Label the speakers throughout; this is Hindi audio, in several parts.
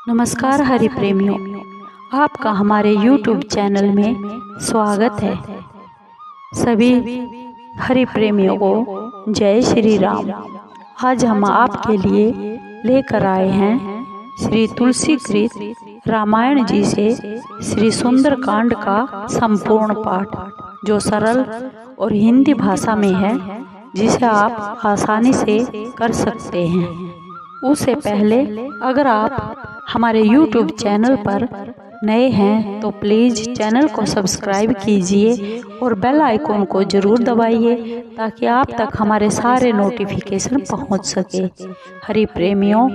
Speaker 1: नमस्कार हरि प्रेमियों, आपका हमारे YouTube चैनल में स्वागत है। सभी हरि प्रेमियों को जय श्री राम। आज हम आपके लिए लेकर आए हैं श्री तुलसी कृत रामायण जी से श्री सुंदर कांड का संपूर्ण पाठ, जो सरल और हिंदी भाषा में है, जिसे आप आसानी से कर सकते हैं। उससे पहले अगर आप हमारे YouTube चैनल पर नए हैं तो प्लीज़ चैनल को सब्सक्राइब कीजिए और बेल आइकॉन को ज़रूर दबाइए ताकि आप तक हमारे सारे नोटिफिकेशन पहुंच सके। हरि प्रेमियों,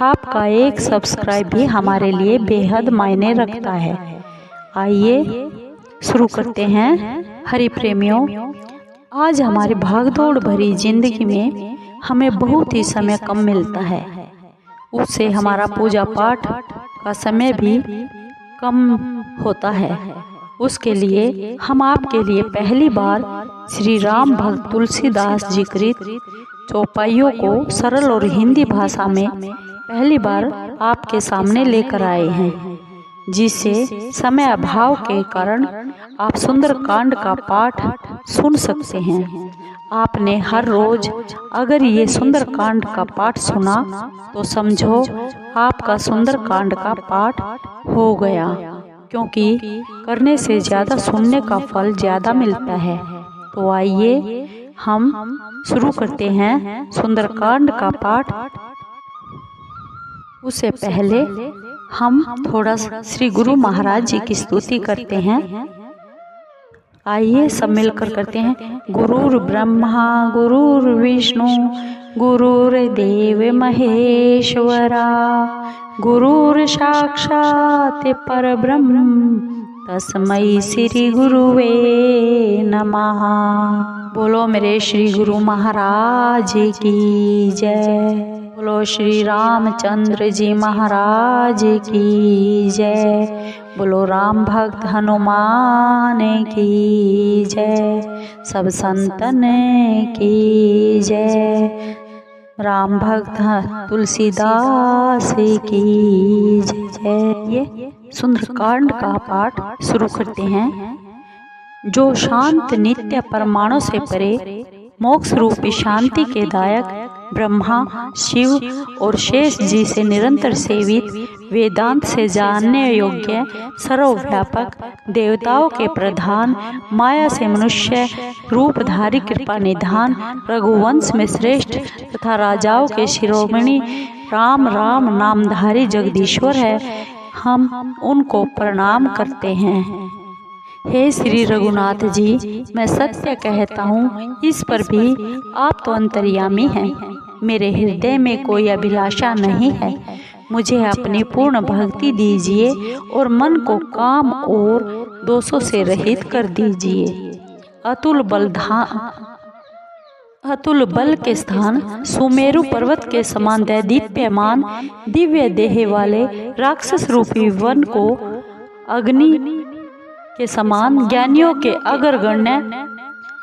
Speaker 1: आपका एक सब्सक्राइब भी हमारे लिए बेहद मायने रखता है। आइए शुरू करते हैं। हरि प्रेमियों, आज हमारी भागदौड़ भरी जिंदगी में हमें बहुत ही समय कम मिलता है। उससे हमारा पूजा पाठ का समय भी कम होता है। उसके लिए हम आपके लिए पहली बार श्री राम भक्त तुलसीदास जी कृत चौपाइयों को सरल और हिंदी भाषा में पहली बार आपके सामने लेकर आए हैं, जिससे समय अभाव के कारण आप सुंदर कांड का पाठ सुन सकते हैं। आपने हर रोज अगर ये सुंदर कांड का पाठ सुना तो समझो आपका सुंदर कांड का पाठ हो गया, क्योंकि करने से ज़्यादा सुनने का फल ज़्यादा मिलता है। तो आइए हम शुरू करते हैं सुंदर कांड का पाठ। उससे पहले हम थोड़ा श्री गुरु महाराज जी की स्तुति करते हैं। आइए सब मिलकर करते हैं। गुरुर् ब्रह्मा गुरुर्विष्णु गुरुर्देव महेश्वरा, गुरुर् साक्षात् परब्रह्म तस्मै श्री गुरुवे नमः। बोलो मेरे श्री गुरु महाराज की जय। बोलो श्री रामचंद्र जी महाराज की जय। बोलो राम भक्त हनुमान की जय। सब संतन की जय। राम भक्त तुलसीदास की जय। ये सुंदरकांड का पाठ शुरू करते हैं। जो शांत नित्य परमाणु से परे मोक्ष रूपी शांति के दायक ब्रह्मा, शिव और शेष जी से निरंतर सेवित, वेदांत से जानने योग्य, सर्वव्यापक, देवताओं के प्रधान, माया से मनुष्य रूपधारी कृपा निधान, रघुवंश में श्रेष्ठ तथा राजाओं के शिरोमणि राम राम नामधारी जगदीश्वर है, हम उनको प्रणाम करते हैं। हे श्री रघुनाथ जी, मैं सत्य कहता हूँ, इस पर भी आप तो अंतर्यामी हैं। मेरे हृदय में कोई अभिलाषा नहीं है। मुझे अपनी पूर्ण भक्ति दीजिए और मन को काम और दोषों से रहित कर दीजिए। अतुल बल के स्थान सुमेरु पर्वत के समान दैदीप्यमान दिव्य देह वाले राक्षस रूपी वन को अग्नि के समान ज्ञानियों के अग्रगण्य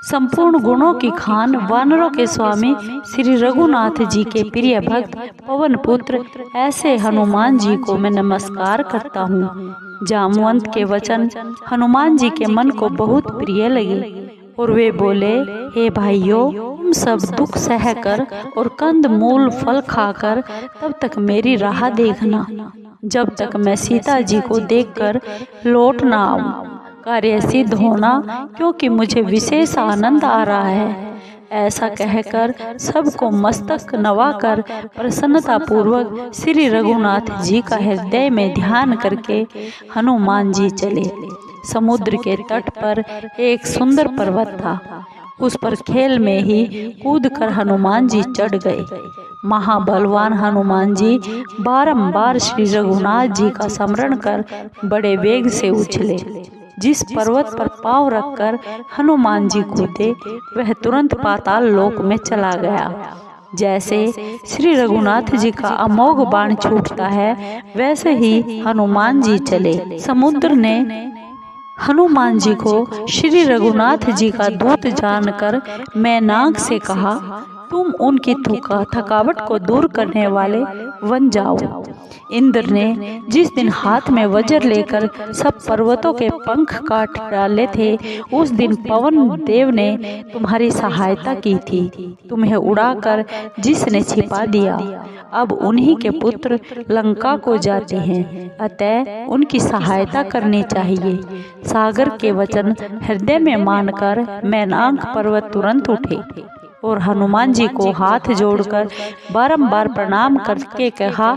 Speaker 1: संपूर्ण गुणों की खान वानरों के स्वामी श्री रघुनाथ जी के प्रिय भक्त पवन पुत्र ऐसे हनुमान जी को मैं नमस्कार करता हूँ। जामवंत के वचन हनुमान जी के मन को बहुत प्रिय लगे और वे बोले, हे भाइयों, तुम सब दुख सहकर और कंद मूल फल खाकर तब तक मेरी राह देखना, जब तक मैं सीता जी को देखकर लौट ना आऊं। कार्य सिद्ध होना, क्योंकि मुझे विशेष आनंद आ रहा है। ऐसा कहकर सबको मस्तक नवाकर प्रसन्नता पूर्वक श्री रघुनाथ जी का हृदय में ध्यान करके हनुमान जी चले। समुद्र के तट पर एक सुंदर पर्वत था। उस पर खेल में ही कूदकर हनुमान जी चढ़ गए। महाबलवान हनुमान जी बारंबार श्री रघुनाथ जी का स्मरण कर बड़े वेग से उछले। जिस पर्वत पर पांव रखकर हनुमान जी कूदे, वह तुरंत पाताल लोक में चला गया। जैसे श्री रघुनाथ जी का अमोघ बाण छूटता है, वैसे ही हनुमान जी चले। समुद्र ने हनुमान जी को श्री रघुनाथ जी का दूत जानकर मैनाक से कहा, तुम उनकी थकावट को दूर करने वाले बन जाओ। इंद्र ने जिस दिन हाथ में वज्र लेकर सब पर्वतों के पंख काट डाले थे, उस दिन पवन देव ने तुम्हारी सहायता की थी। तुम्हें उड़ाकर जिसने छिपा दिया, अब उन्हीं के पुत्र लंका को जाते हैं, अतः उनकी सहायता करनी चाहिए। सागर के वचन हृदय में मानकर मैनाक पर्वत तुरंत उठे और हनुमान जी को हाथ जोड़कर बारंबार प्रणाम करके कहा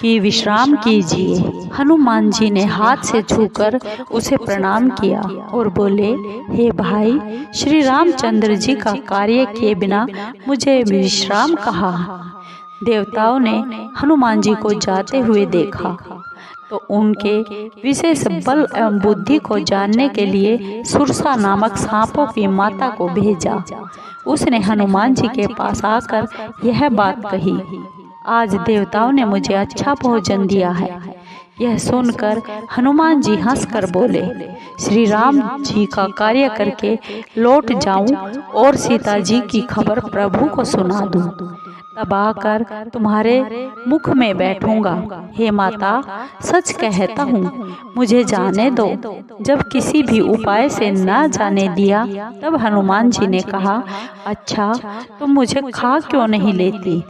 Speaker 1: कि विश्राम कीजिए। हनुमान जी ने हाथ से छूकर उसे प्रणाम किया और बोले, हे भाई, श्री रामचंद्र जी का कार्य किए बिना मुझे विश्राम कहा। देवताओं ने हनुमान जी को जाते हुए देखा तो उनके विशेष बल एवं बुद्धि को जानने के लिए सुरसा नामक सांपों की माता को भेजा। उसने हनुमान जी के पास आकर यह बात कही, आज देवताओं ने मुझे अच्छा भोजन दिया है। यह सुनकर हनुमान जी हंसकर बोले, श्री राम जी का कार्य करके लौट जाऊं और सीता जी की खबर प्रभु को सुना दूं, तब आकर तुम्हारे मुख में बैठूंगा। हे माता, सच कहता हूँ, मुझे जाने दो। जब किसी भी उपाय से न जाने दिया, तब हनुमान जी ने कहा, अच्छा, तुम मुझे खा क्यों नहीं लेती।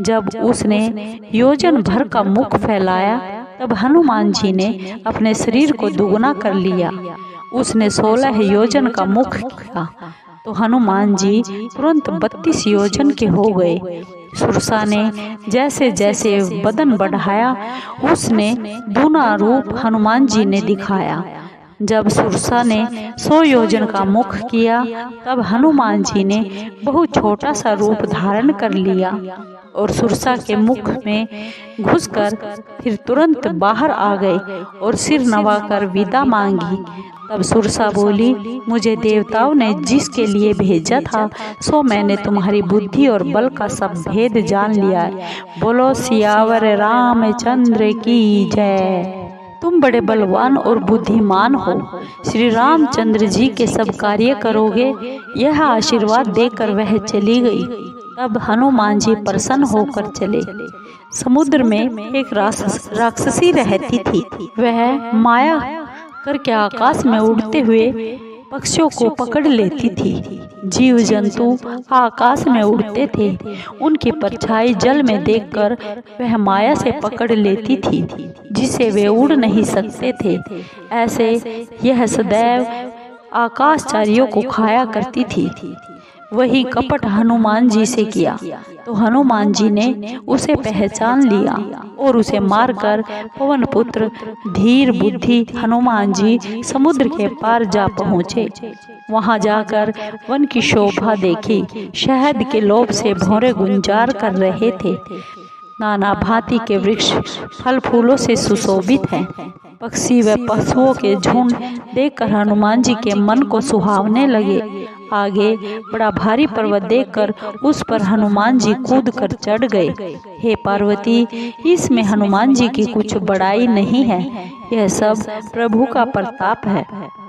Speaker 1: जब उसने योजन भर का मुख फैलाया, तब हनुमान जी ने अपने शरीर को दुगना कर लिया। उसने 16 योजन का मुख किया तो हनुमान जी तुरंत 32 योजन के हो गए। सुरसा ने जैसे जैसे बदन बढ़ाया, उसने दूना रूप हनुमान जी ने दिखाया। जब सुरसा ने 100 योजन का मुख किया, तब हनुमान जी ने बहुत छोटा सा रूप धारण कर लिया और सुरसा के मुख में घुसकर फिर तुरंत बाहर आ गए और सिर नवाकर विदा मांगी। तब सुरसा बोली, मुझे देवताओं ने जिसके लिए भेजा था, सो मैंने तुम्हारी बुद्धि और बल का सब भेद जान लिया है। बोलो सियावर रामचंद्र की जय। तुम बड़े बलवान और बुद्धिमान हो, श्री रामचंद्र जी के सब कार्य करोगे, यह आशीर्वाद देकर वह चली गई। तब हनुमान जी प्रसन्न होकर चले। समुद्र में एक राक्षसी रहती थी। वह माया करके आकाश में उड़ते हुए पक्षियों को पकड़ लेती थी। जीव जंतु आकाश में उड़ते थे, उनकी परछाई जल में देखकर वह माया से पकड़ लेती थी, जिसे वे उड़ नहीं सकते थे। ऐसे यह सदैव आकाशचारियों को खाया करती थी। वही कपट हनुमान जी से किया तो हनुमान जी ने उसे पहचान लिया और उसे मारकर पवन पुत्र धीर बुद्धि हनुमान जी समुद्र के पार जा पहुँचे। वहां जाकर वन की शोभा देखी। शहद के लोभ से भौरे गुंजार कर रहे थे। नाना भांति के वृक्ष फल फूलों से सुशोभित हैं। पक्षी व पशुओं के झुंड देखकर हनुमान जी के मन को सुहावने लगे। आगे बड़ा भारी पर्वत देखकर उस पर हनुमान जी कूद कर चढ़ गए। हे पार्वती, इसमें हनुमान जी की कुछ बड़ाई नहीं है। यह सब प्रभु का प्रताप है,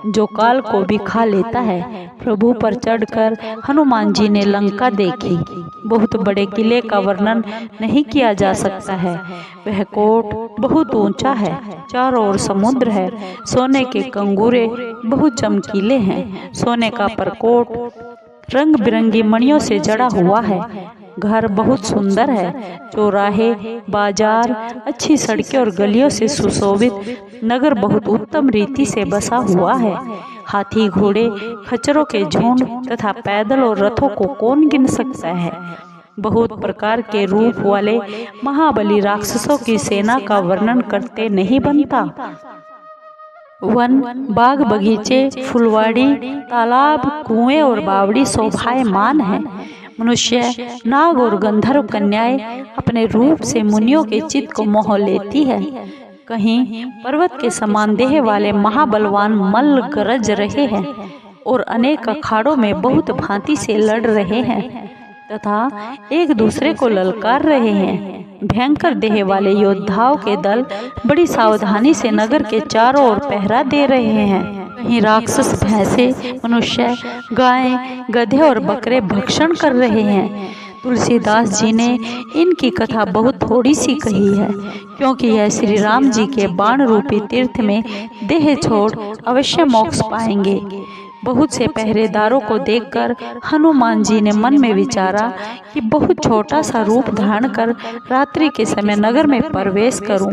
Speaker 1: जो काल को भी खा लेता है। प्रभु पर चढ़कर हनुमान जी ने लंका देखी। बहुत बड़े किले का वर्णन नहीं किया जा सकता है। वह कोट बहुत ऊंचा है, चारों ओर समुद्र है। सोने के कंगूरे बहुत चमकीले हैं। सोने का परकोट रंग बिरंगी मणियों से जड़ा हुआ है। घर बहुत सुंदर है। चौराहे, बाजार, अच्छी सड़कें और गलियों से सुशोभित नगर बहुत उत्तम रीति से बसा हुआ है। हाथी, घोड़े, खच्चरों के झुंड तथा पैदल और रथों को कौन गिन सकता है। बहुत प्रकार के रूप वाले महाबली राक्षसों की सेना का वर्णन करते नहीं बनता। वन, बाग, बगीचे, फुलवाड़ी, तालाब, कुएं और बावड़ी शोभायमान है। मनुष्य, नाग और गंधर्व कन्याएं अपने रूप से मुनियों के चित्त को मोह लेती है। कहीं पर्वत के समान देह वाले महाबलवान मल्ल गरज रहे हैं और अनेक अखाड़ों में बहुत भांति से लड़ रहे हैं तथा एक दूसरे को ललकार रहे हैं। भयंकर देह वाले योद्धाओं के दल बड़ी सावधानी से नगर के चारों ओर पहरा दे रहे हैं। कहीं राक्षस भैंसे, मनुष्य, गायें, गधे और बकरे भक्षण कर रहे हैं तुलसीदास जी ने इनकी कथा बहुत थोड़ी सी कही है, क्योंकि यह श्री राम जी के बाण रूपी तीर्थ में देह छोड़ अवश्य मोक्ष पाएंगे। बहुत से पहरेदारों को देखकर हनुमान जी ने मन में विचारा कि बहुत छोटा सा रूप धारण कर रात्रि के समय नगर में प्रवेश करूं।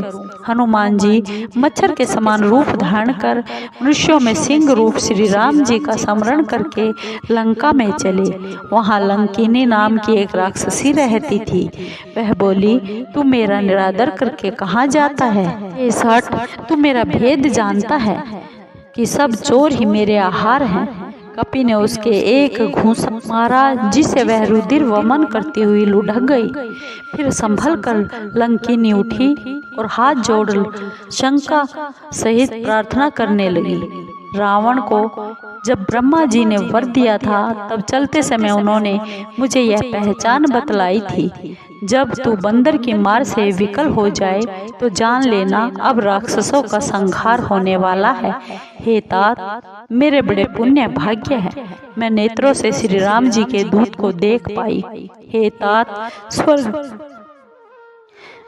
Speaker 1: हनुमान जी मच्छर के समान रूप धारण कर मनुष्यों में सिंह रूप श्री राम जी का स्मरण करके लंका में चले। वहां लंकिनी नाम की एक राक्षसी रहती थी। वह बोली, तू मेरा निरादर करके कहाँ जाता है? हे सठ, तू मेरा भेद जानता है कि सब चोर ही मेरे आहार हैं। कपि ने उसके एक घूंस मारा, जिसे वह रुधिर वमन करती हुई लुढ़क गई। फिर संभल कर लंकिनी उठी और हाथ जोड़ शंका सहित प्रार्थना करने लगी। रावण को जब ब्रह्मा जी ने वर दिया था, तब चलते समय उन्होंने मुझे यह पहचान बतलाई थी, जब तू बंदर की मार से विकल हो जाए तो जान लेना अब राक्षसों का संहार होने वाला है। हे तात, मेरे बड़े पुण्य भाग्य है, मैं नेत्रों से श्री राम जी के दूत को देख पाई। हे तात, स्वर्ग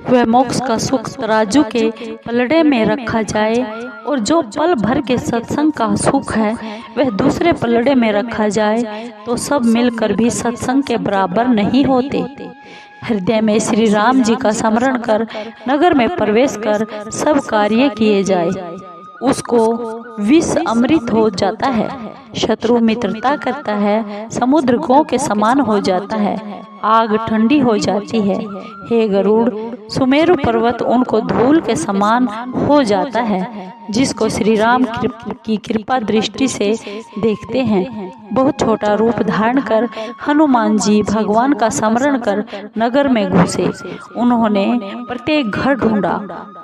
Speaker 1: वह मोक्ष का सुख तराजू के पलड़े में रखा जाए, और जो पल भर के सत्संग का सुख है वह दूसरे पलड़े में रखा जाए, तो सब मिलकर भी सत्संग के बराबर नहीं होते। हृदय में श्री राम जी का स्मरण कर नगर में प्रवेश कर सब कार्य किए जाए, उसको विष अमृत हो जाता है। शत्रु मित्रता करता है, समुद्र गौ के समान हो जाता है, आग ठंडी हो जाती है। हे गरुड़, सुमेरु पर्वत उनको धूल के समान हो जाता है, जिसको श्री राम की कृपा दृष्टि से देखते हैं। बहुत छोटा रूप धारण कर हनुमान जी भगवान का स्मरण कर नगर में घुसे। उन्होंने प्रत्येक घर ढूंढा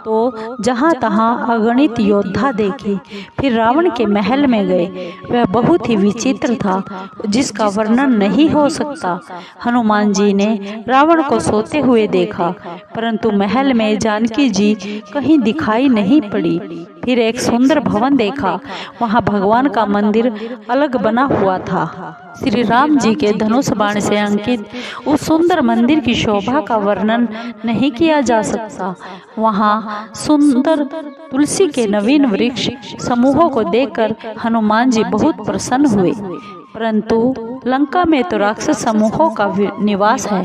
Speaker 1: तो जहां तहां अगणित योद्धा देखे। फिर रावण के महल में गए। वह बहुत ही विचित्र था, जिसका वर्णन नहीं हो सकता। हनुमान जी ने रावण को सोते हुए देखा, परंतु महल में जानकी जी कहीं दिखाई नहीं पड़ी। फिर एक सुंदर भवन देखा, वहां भगवान का मंदिर अलग बना हुआ था। श्री राम जी के धनुष बाण से अंकित उस सुंदर मंदिर की शोभा का वर्णन नहीं किया जा सकता। वहां सुंदर तुलसी के नवीन वृक्ष समूहों को देखकर हनुमान जी बहुत प्रसन्न हुए, परंतु लंका में तो राक्षस समूहों का निवास है,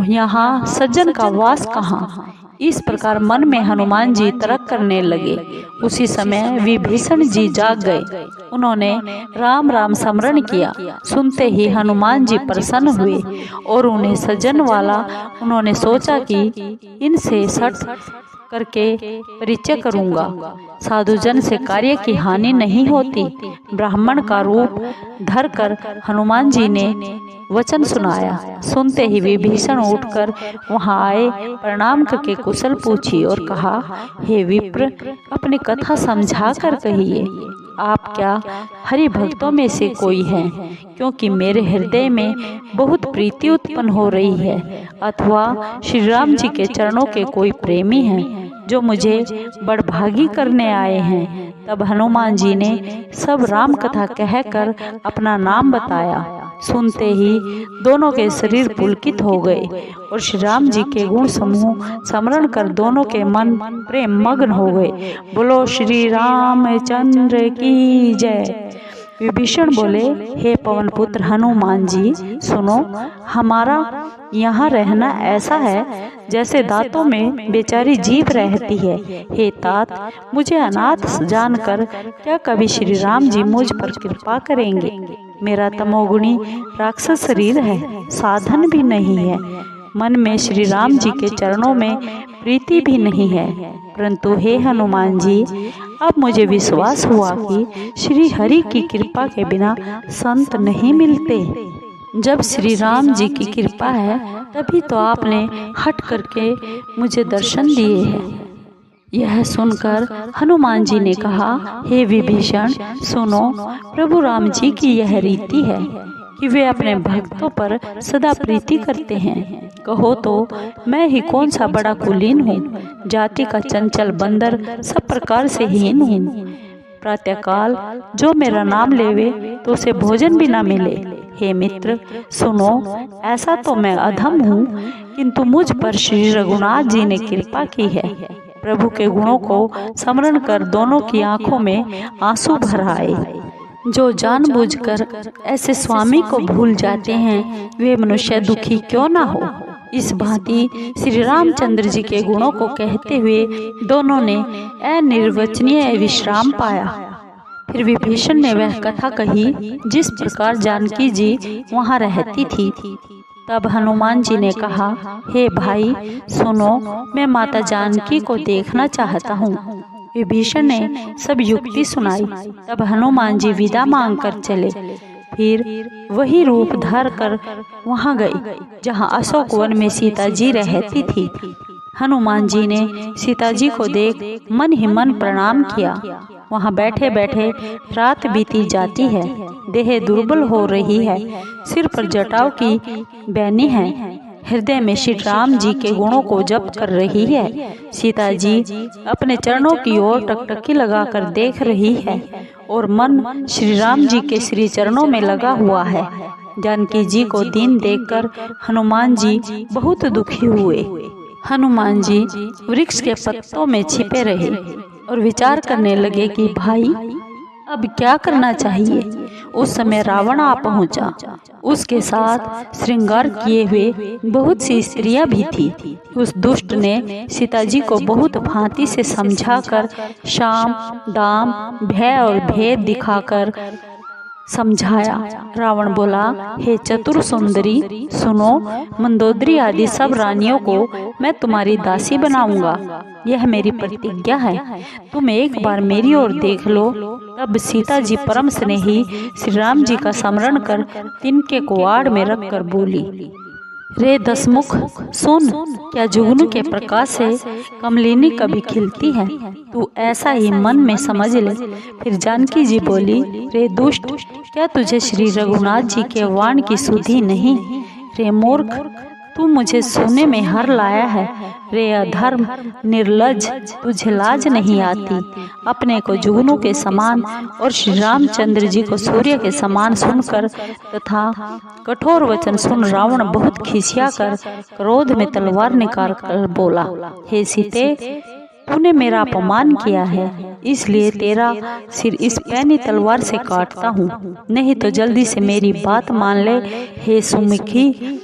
Speaker 1: यहाँ सज्जन का वास कहाँ? इस प्रकार मन में हनुमान जी तर्क करने लगे। उसी समय विभीषण जी जाग गए। उन्होंने राम राम स्मरण किया। सुनते ही हनुमान जी प्रसन्न हुए और उन्हें सज्जन वाला उन्होंने सोचा कि इनसे सठ करके परिचय करूंगा। साधुजन से कार्य की हानि नहीं होती। ब्राह्मण का रूप धर कर हनुमान जी ने वचन सुनाया। सुनते ही विभीषण उठकर वहां आए, प्रणाम करके कुशल पूछी और कहा, हे विप्र, अपनी कथा समझा कर कहिए। आप क्या हरि भक्तों में से कोई हैं? क्योंकि मेरे हृदय में बहुत प्रीति उत्पन्न हो रही है, अथवा श्री राम जी के चरणों के कोई प्रेमी हैं जो मुझे बड़भागी करने आए हैं। तब हनुमान जी ने सब राम कथा कहकर अपना नाम बताया। सुनते ही दोनों के शरीर पुलकित हो गए और श्री राम जी के गुण समूह स्मरण कर दोनों के मन प्रेम मग्न हो गए। बोलो श्री रामचंद्र की जय। विभीषण बोले, हे पवन पुत्र हनुमान जी, सुनो, हमारा यहाँ रहना ऐसा है जैसे दांतों में बेचारी जीभ रहती है। हे तात, मुझे अनाथ जानकर क्या कभी श्री राम जी मुझ पर कृपा करेंगे? मेरा तमोगुणी राक्षस शरीर है, साधन भी नहीं है, मन में श्री राम जी के चरणों में प्रीति भी नहीं है। परंतु हे हनुमान जी, अब मुझे विश्वास हुआ कि श्री हरि की कृपा के बिना संत नहीं मिलते। जब श्री राम जी की कृपा है तभी तो आपने हट करके मुझे दर्शन दिए हैं। यह सुनकर हनुमान जी ने कहा, हे विभीषण, सुनो, प्रभु राम जी की यह रीति है कि वे अपने भक्तों पर सदा प्रीति करते हैं। कहो तो मैं ही कौन सा बड़ा कुलीन हूँ, जाति का चंचल बंदर, सब प्रकार से हीन हूँ। प्रातःकाल जो मेरा नाम लेवे तो उसे भोजन भी न मिले, हे मित्र सुनो, ऐसा तो मैं अधम हूँ, किंतु मुझ पर श्री रघुनाथ जी ने कृपा की है। प्रभु के गुणों को स्मरण कर दोनों की आंखों में आंसू भर आए। जो जानबूझकर ऐसे स्वामी को भूल जाते हैं, वे मनुष्य दुखी क्यों ना हो। इस भांति श्री रामचंद्र जी के गुणों को कहते हुए दोनों ने अनिर्वचनीय विश्राम पाया। फिर विभीषण ने वह कथा कही जिस प्रकार जानकी जी वहाँ रहती थी। तब हनुमान जी ने कहा, हे भाई सुनो, मैं माता जानकी को देखना चाहता हूँ। विभीषण ने सब युक्ति सुनाई। तब हनुमान जी विदा मांग कर चले। फिर वही रूप धर कर वहां गए जहां अशोक वन में सीता जी रहती थी। हनुमान जी ने सीता जी को देख मन ही मन प्रणाम किया। वहां बैठे बैठे रात बीती जाती है। देह दुर्बल हो रही है, सिर पर जटाओं की बैनी है, हृदय में श्री राम जी के गुणों को जप कर रही है। सीता जी अपने चरणों की ओर टकटकी लगाकर देख रही है और मन श्री राम जी के श्री चरणों में लगा हुआ है। जानकी जी को दीन देखकर हनुमान जी बहुत दुखी हुए। हनुमान जी वृक्ष के पत्तों में छिपे रहे और विचार करने लगे कि भाई अब क्या करना चाहिए। उस समय रावण आ पहुंचा। उसके साथ श्रृंगार किए हुए बहुत सी स्त्रियां भी थी। उस दुष्ट ने सीता जी को बहुत भांति से समझाकर शाम दाम भय और भेद दिखाकर समझाया। रावण बोला, हे चतुर सुंदरी सुनो, मंदोदरी आदि सब रानियों को मैं तुम्हारी दासी बनाऊंगा। यह मेरी प्रतिज्ञा है। तुम एक बार मेरी ओर देख लो। तब सीता जी परम स्नेही श्री राम जी का स्मरण कर तिनके को आड़ में रखकर बोली, रे दसमुख सुन, क्या जुगनू के प्रकाश से कमलिनी कभी खिलती है? तू ऐसा ही मन में समझ ले। फिर जानकी जी बोली, रे दुष्ट, क्या तुझे श्री रघुनाथ जी के वाण की सुधि नहीं? रे मूर्ख, तू मुझे सोने में हर लाया है। रे अधर्म निर्लज, तुझे लाज नहीं आती? अपने को जुगनू के समान और श्री रामचंद्र जी को सूर्य के समान सुनकर तथा कठोर वचन सुन रावण बहुत खिसिया कर क्रोध में तलवार निकाल कर बोला, हे सीते, तूने मेरा अपमान किया है, इसलिए तेरा सिर इस पैनी तलवार से काटता हूँ, नहीं तो जल्दी से मेरी बात मान ले। हे सुमुखी,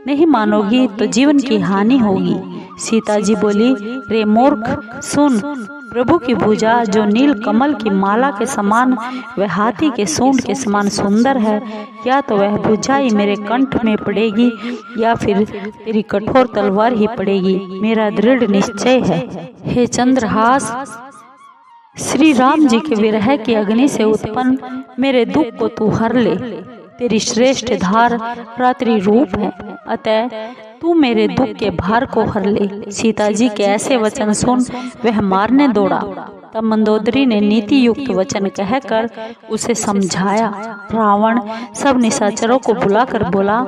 Speaker 1: नहीं मानोगी तो जीवन की हानि होगी। सीता जी बोली, रे मूर्ख सुन, प्रभु की भुजा जो नील कमल की माला के समान व हाथी के सूंड के समान सुंदर है, या तो वह भुजा ही मेरे कंठ में पड़ेगी या फिर तेरी कठोर तलवार ही पड़ेगी। मेरा दृढ़ निश्चय है। हे चंद्रहास, श्री राम जी के विरह की अग्नि से उत्पन्न मेरे दुख को तू हर ले। तेरी श्रेष्ठ धार रात्रि रूप है, अतः तू मेरे दुख के भार को हर ले। सीता जी के ऐसे वचन सुन वह मारने दौड़ा। तब मंदोदरी ने नीति युक्त वचन कहकर उसे समझाया। रावण सब निशाचरों को बुलाकर बोला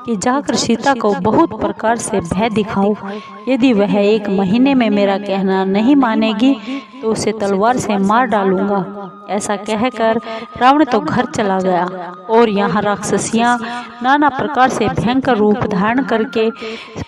Speaker 1: कि जाकर सीता को बहुत प्रकार से भय दिखाओ। यदि वह 1 महीने में मेरा कहना नहीं मानेगी तो उसे तलवार से मार डालूंगा। ऐसा कहकर रावण तो घर चला गया और यहाँ राक्षसियां नाना प्रकार से भयंकर रूप धारण करके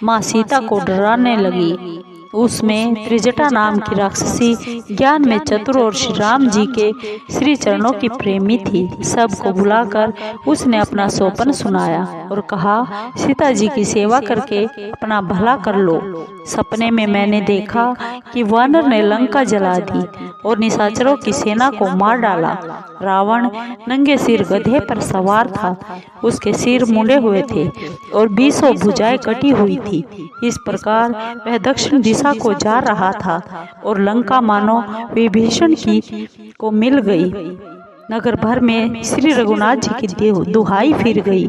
Speaker 1: माँ सीता को डराने लगी। उसमें त्रिजटा नाम की राक्षसी ज्ञान में चतुर और श्री राम जी के श्री चरणों की प्रेमी थी। सबको बुलाकर उसने अपना सोपन सुनाया और कहा, सीता जी की सेवा करके अपना भला कर लो। सपने में मैंने देखा कि वानर ने लंका जला दी और निशाचरों की सेना को मार डाला। रावण नंगे सिर गधे पर सवार था। उसके सिर मुंडे हुए थे और 20 भुजाएं कटी हुई थी। इस प्रकार वह दक्षिण दिशा को जा रहा था और लंका मानो विभीषण की को मिल गई। नगर भर में श्री रघुनाथ जी की दुहाई फिर गई।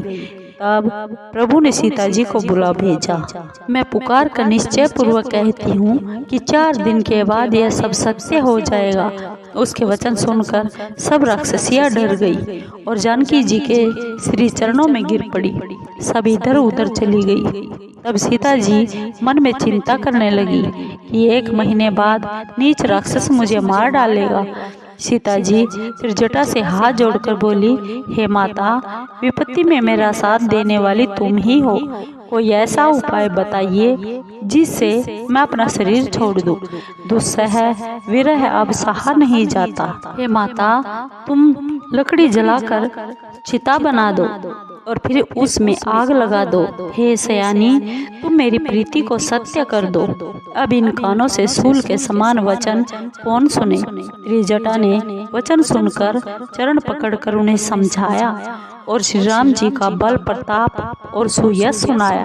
Speaker 1: तब प्रभु ने सीता जी को बुला भेजा। मैं पुकार कर निश्चय पूर्वक कहती हूँ कि 4 दिन के बाद यह सब सत्य हो जाएगा। उसके वचन सुनकर सब राक्षसियां डर गई और जानकी जी के श्री चरणों में गिर पड़ी। सब इधर उधर चली गई। तब सीता जी मन में चिंता करने लगी कि 1 महीने बाद नीच राक्षस मुझे मार डालेगा। सीता जी फिर जटा से हाथ जोड़कर बोली, हे माता, विपत्ति में मेरा साथ देने वाली तुम ही हो। कोई ऐसा उपाय बताइए जिससे मैं अपना शरीर छोड़ दूं। दुस्सह विरह अब सहा नहीं जाता। हे माता, तुम लकड़ी जलाकर चिता बना दो और फिर उसमें आग लगा दो। हे सयानी, तुम मेरी प्रीति को सत्य कर दो। अब इन कानों से सूल के समान वचन कौन सुने। त्रिजटा ने वचन सुनकर चरण पकड़कर उन्हें समझाया और श्री राम जी का बल प्रताप और सुयश सुनाया।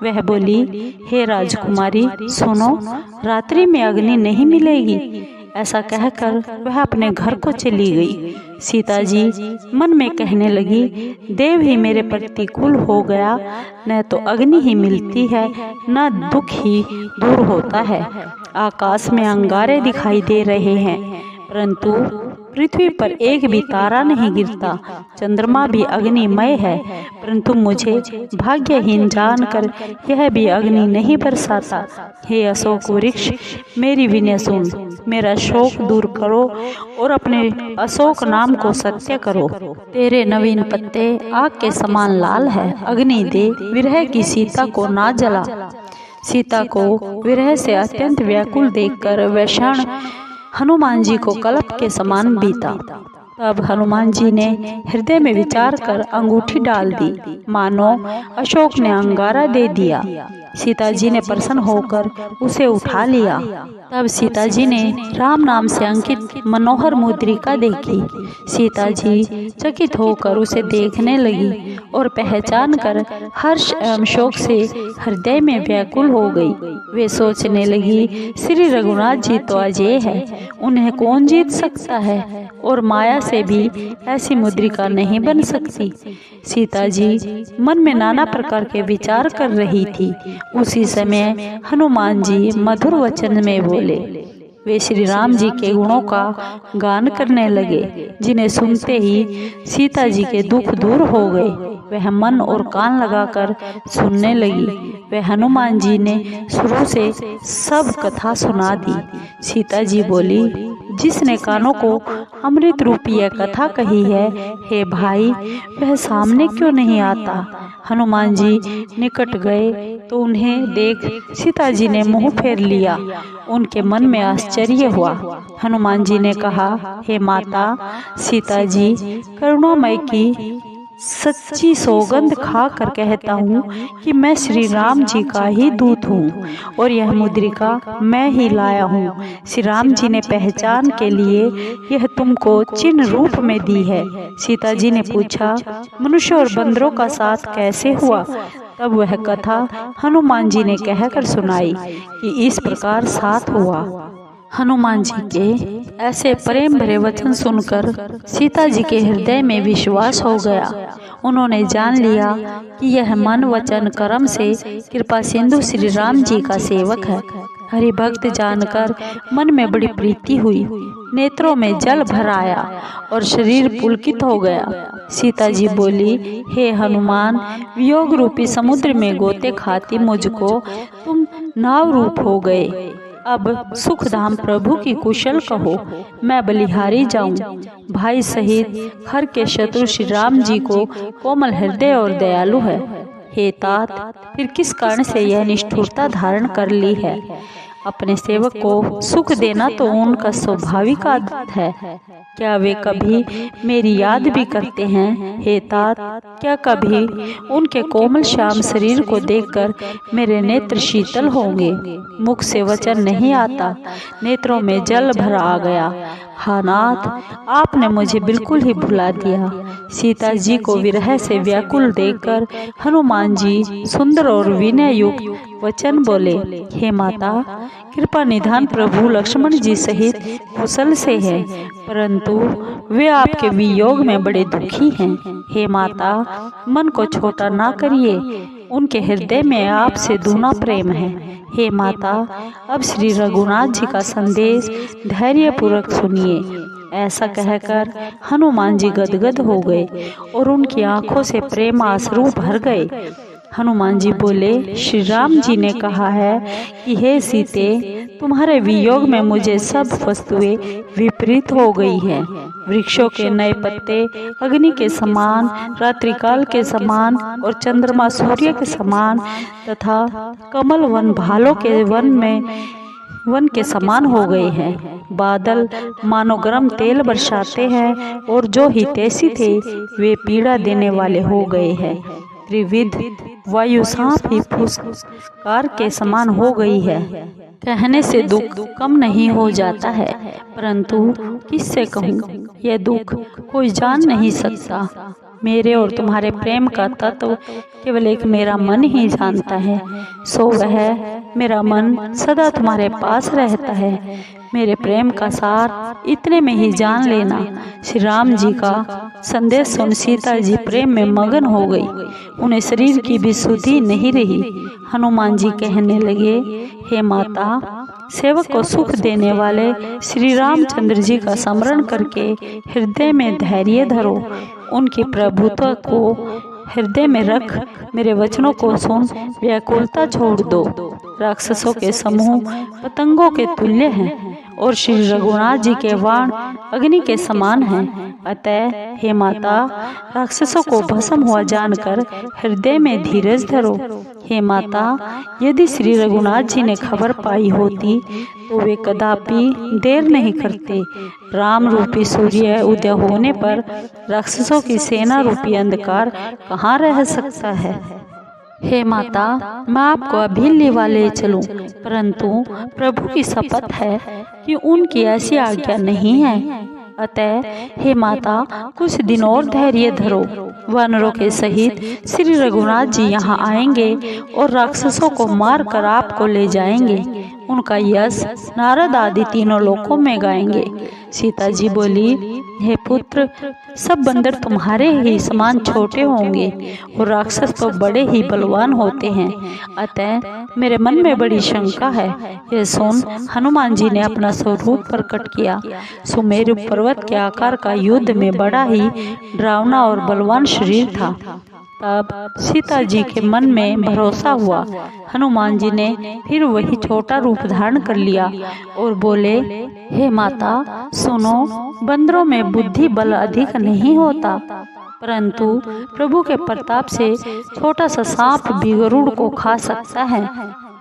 Speaker 1: वह बोली, हे राजकुमारी, सुनो, रात्रि में अग्नि नहीं मिलेगी। ऐसा कहकर वह अपने घर को चली गई। सीता जी मन में कहने लगी, देव ही मेरे प्रतिकूल हो गया, न तो अग्नि ही मिलती है, न दुख ही दूर होता है। आकाश में अंगारे दिखाई दे रहे हैं, परंतु पृथ्वी पर एक भी तारा नहीं गिरता। चंद्रमा भी अग्निमय है, परंतु मुझे भाग्यहीन जानकर यह भी अग्नि नहीं बरसाता। हे अशोक वृक्ष, मेरी विनय सुन, मेरा शोक दूर करो और अपने अशोक नाम को सत्य करो। तेरे नवीन पत्ते आग के समान लाल है। अग्नि दे, विरह की सीता को ना जला। सीता को विरह से अत्यंत व्याकुल देखकर वह क्षण हनुमान जी को कल्प के समान बीता। तब हनुमान जी ने हृदय में विचार कर अंगूठी डाल दी, मानो अशोक ने अंगारा दे दिया। सीता जी ने प्रसन्न होकर उसे उठा लिया। तब सीता जी ने राम नाम से अंकित मनोहर मुद्रिका देखी। सीता जी चकित होकर उसे देखने लगी और पहचान कर हर्ष एवं शोक से हृदय में व्याकुल हो गई। वे सोचने लगी, श्री रघुनाथ जी तो अजय है, उन्हें कौन जीत सकता है और माया से भी ऐसी मुद्रिका नहीं बन सकती। सीता जी मन में नाना प्रकार के विचार कर रही थी। उसी समय हनुमान जी मधुर वचन में बोले। वे श्री राम जी के गुणों का गान करने लगे, जिन्हें सुनते ही सीता जी के दुख दूर हो गए। वह मन और कान लगाकर सुनने लगी। वह हनुमान जी ने शुरू से सब कथा सुना दी। सीता जी बोली, जिसने कानों को अमृत रूपी यह कथा कही है, हे भाई, वह सामने क्यों नहीं आता। हनुमान जी निकट गए तो उन्हें देख सीता जी ने मुंह फेर लिया। उनके मन में आश्चर्य हुआ। हनुमान जी ने कहा, हे माता सीता जी, करुणामय की सच्ची सौगंध खा कर कहता हूँ कि मैं श्री राम जी का ही दूत हूँ और यह मुद्रिका मैं ही लाया हूँ। श्री राम जी ने पहचान के लिए यह तुमको चिन्ह रूप में दी है। सीता जी ने पूछा, मनुष्य और बंदरों का साथ कैसे हुआ। तब वह कथा हनुमान जी ने कहकर सुनाई कि इस प्रकार साथ हुआ। हनुमान जी के ऐसे प्रेम भरे वचन सुनकर सीता जी के हृदय में विश्वास हो गया। उन्होंने जान लिया कि यह मन वचन कर्म से कृपा सिंधु श्री राम जी का सेवक है। हरि भक्त जानकर मन में बड़ी प्रीति हुई, नेत्रों में जल भर आया और शरीर पुलकित हो गया। सीता जी बोली, हे हनुमान, वियोग रूपी समुद्र में गोते खाती मुझको तुम नाव रूप हो गए। अब सुखधाम प्रभु की कुशल कहो, मैं बलिहारी जाऊं। भाई सहित हर के शत्रु श्री राम जी को कोमल हृदय और दयालु है। हे तात, फिर किस कारण से यह निष्ठुरता धारण कर ली है। अपने सेवक को सुख देना तो उनका स्वाभाविक आदत है। क्या वे कभी मेरी याद भी करते हैं। हे तात, क्या कभी उनके कोमल श्याम शरीर को देखकर मेरे नेत्र शीतल होंगे। मुख से वचन नहीं आता, नेत्रों में जल भर आ गया। हा नाथ, आपने मुझे बिल्कुल ही भुला दिया। सीता जी को विरह से व्याकुल देखकर हनुमान जी सुंदर और विनय युक्त वचन बोले, हे माता, कृपा निधान प्रभु लक्ष्मण जी सहित कुशल से है, परंतु वे आपके वियोग में बड़े दुखी हैं। हे माता, मन को छोटा ना करिए, उनके हृदय में आपसे दूना प्रेम है। हे माता, अब श्री रघुनाथ जी का संदेश धैर्य पूर्वक सुनिए। ऐसा कहकर हनुमान जी गदगद हो गए और उनकी आंखों से प्रेम आंसू भर गए। हनुमान जी बोले, श्री राम जी ने कहा है कि हे सीते, तुम्हारे वियोग में मुझे सब वस्तुएं विपरीत हो गई हैं। वृक्षों के नए पत्ते अग्नि के समान, रात्रिकाल के समान और चंद्रमा सूर्य के समान तथा कमल वन भालों के वन के समान हो गए हैं। बादल मानो गर्म तेल बरसाते हैं और जो हितैषी थे वे पीड़ा देने वाले हो गए हैं। त्रिविध वायु सांप ही फुसकार के समान हो गई है। कहने से दुख कम नहीं हो जाता है, परंतु किससे कहूँ, यह दुख कोई जान नहीं सकता। मेरे और तुम्हारे प्रेम का तत्व केवल एक मेरा मन ही जानता है। सो वह मेरा मन सदा तुम्हारे पास रहता है। मेरे प्रेम का सार इतने में ही जान लेना। श्री राम जी का संदेश सुन सीता जी प्रेम में मगन हो गई। उन्हें शरीर की भी सुधि नहीं रही। हनुमान जी कहने लगे, हे माता, सेवक को सुख देने वाले श्री रामचंद्र जी का स्मरण करके हृदय में धैर्य धरो। उनकी प्रभुत्व को हृदय में रख मेरे वचनों को सुन व्याकुलता छोड़ दो। राक्षसों के समूह पतंगों के तुल्य हैं और श्री रघुनाथ जी के बाण अग्नि के समान हैं। अतः हे माता, राक्षसों को भस्म हुआ जानकर हृदय में धीरज धरो। हे माता, यदि श्री रघुनाथ जी ने खबर पाई होती तो वे कदापि देर नहीं करते। राम रूपी सूर्य उदय होने पर राक्षसों की सेना रूपी अंधकार कहाँ रह सकता है। हे माता, मैं आपको अभी लेवा ले चलूं, परंतु प्रभु की शपथ है कि उनकी ऐसी आज्ञा नहीं है। अतः हे माता, कुछ दिन और धैर्य धरो। वानरों के सहित श्री रघुनाथ जी यहाँ आएंगे और राक्षसों को मार कर आपको ले जाएंगे। उनका यश नारद आदि तीनों लोकों में गाएंगे। सीता जी बोली, हे पुत्र, सब बंदर तुम्हारे ही समान छोटे होंगे और राक्षस तो बड़े ही बलवान होते हैं। अतः मेरे मन में बड़ी शंका है। यह सुन हनुमान जी ने अपना स्वरूप प्रकट किया। सुमेरु पर्वत के आकार का युद्ध में बड़ा ही डरावना और बलवान शरीर था। तब सीता जी के मन में भरोसा हुआ। हनुमान जी ने फिर वही छोटा रूप धारण कर लिया और बोले, हे माता सुनो, बंदरों में बुद्धि बल अधिक नहीं होता, परंतु प्रभु के प्रताप से छोटा सा सांप भी गरुड़ को खा सकता है।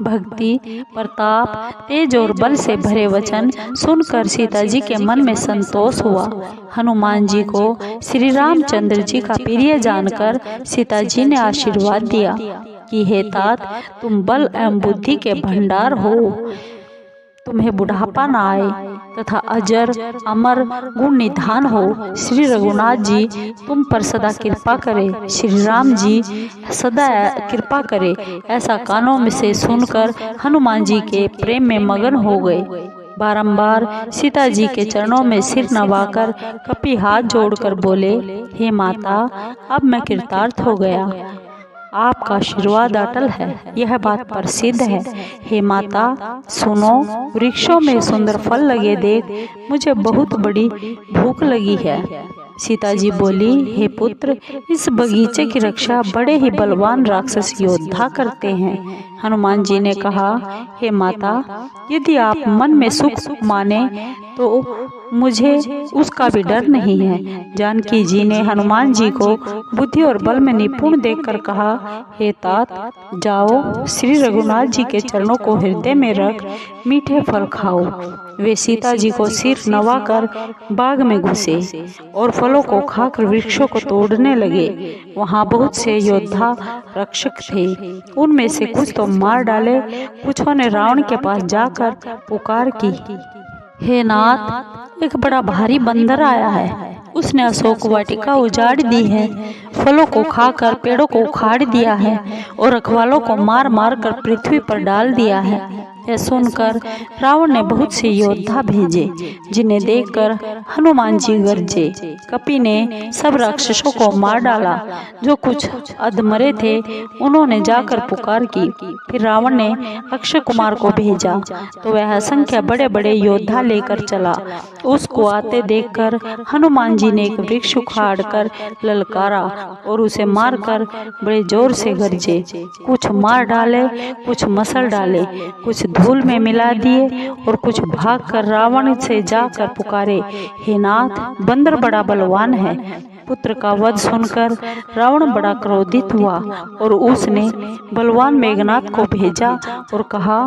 Speaker 1: भक्ति, प्रताप, तेज और बल से भरे वचन सुनकर सीता जी के मन में संतोष हुआ। हनुमान जी को श्री रामचंद्र जी का प्रिय जानकर सीता जी ने आशीर्वाद दिया कि हे तात, तुम बल एवं बुद्धि के भंडार हो। तुम्हें बुढ़ापा न आए तथा अजर अमर गुण निधान हो। श्री रघुनाथ जी तुम पर सदा कृपा करे। श्री राम जी सदा कृपा करे। ऐसा कानों में से सुनकर हनुमान जी के प्रेम में मगन हो गए। बारंबार सीता जी के चरणों में सिर नवाकर कपि हाथ जोड़कर बोले, हे माता, अब मैं कृतार्थ हो गया। आपका आशीर्वाद अटल है, यह बात प्रसिद्ध है। हे माता सुनो, वृक्षों में सुंदर फल लगे देख मुझे बहुत बड़ी भूख लगी है। सीता जी बोली, हे पुत्र, इस बगीचे की रक्षा बड़े ही बलवान राक्षस योद्धा करते हैं। हनुमान जी ने कहा, हे माता, यदि आप मन में सुख माने तो मुझे उसका भी डर नहीं है। जानकी जी ने हनुमान जी को बुद्धि और बल में निपुण देखकर कहा, हे तात, जाओ श्री रघुनाथ जी के चरणों को हृदय में रख मीठे फल खाओ। वे सीता जी को सिर नवाकर बाग में घुसे और फलों को खाकर वृक्षों को तोड़ने लगे। वहाँ बहुत से योद्धा रक्षक थे। उनमें से कुछ तो मार डाले, कुछों ने रावण के पास जाकर पुकार की, हे नाथ, एक बड़ा भारी बंदर आया है। उसने अशोक वाटिका उजाड़ दी है, फलों को खाकर पेड़ों को उखाड़ दिया है और रखवालों को मार मार कर पृथ्वी पर डाल दिया है। यह सुनकर रावण ने बहुत से योद्धा भेजे, जिन्हें देखकर हनुमान जी गरजे। कपि ने सब राक्षसों को मार डाला। जो कुछ अधमरे थे उन्होंने जाकर पुकार की। फिर रावण ने अक्षय कुमार को भेजा तो वह असंख्य बड़े बड़े योद्धा लेकर चला। उसको आते देखकर हनुमान जी ने एक वृक्ष उखाड़ कर ललकारा और उसे मारकर बड़े जोर से गरजे। कुछ मार डाले, कुछ मसल डाले, कुछ धूल में मिला दिए और कुछ भागकर रावण से जाकर पुकारे, हे नाथ, बंदर बड़ा बलवान है। पुत्र का वध सुनकर रावण बड़ा क्रोधित हुआ और उसने बलवान मेघनाथ को भेजा और कहा,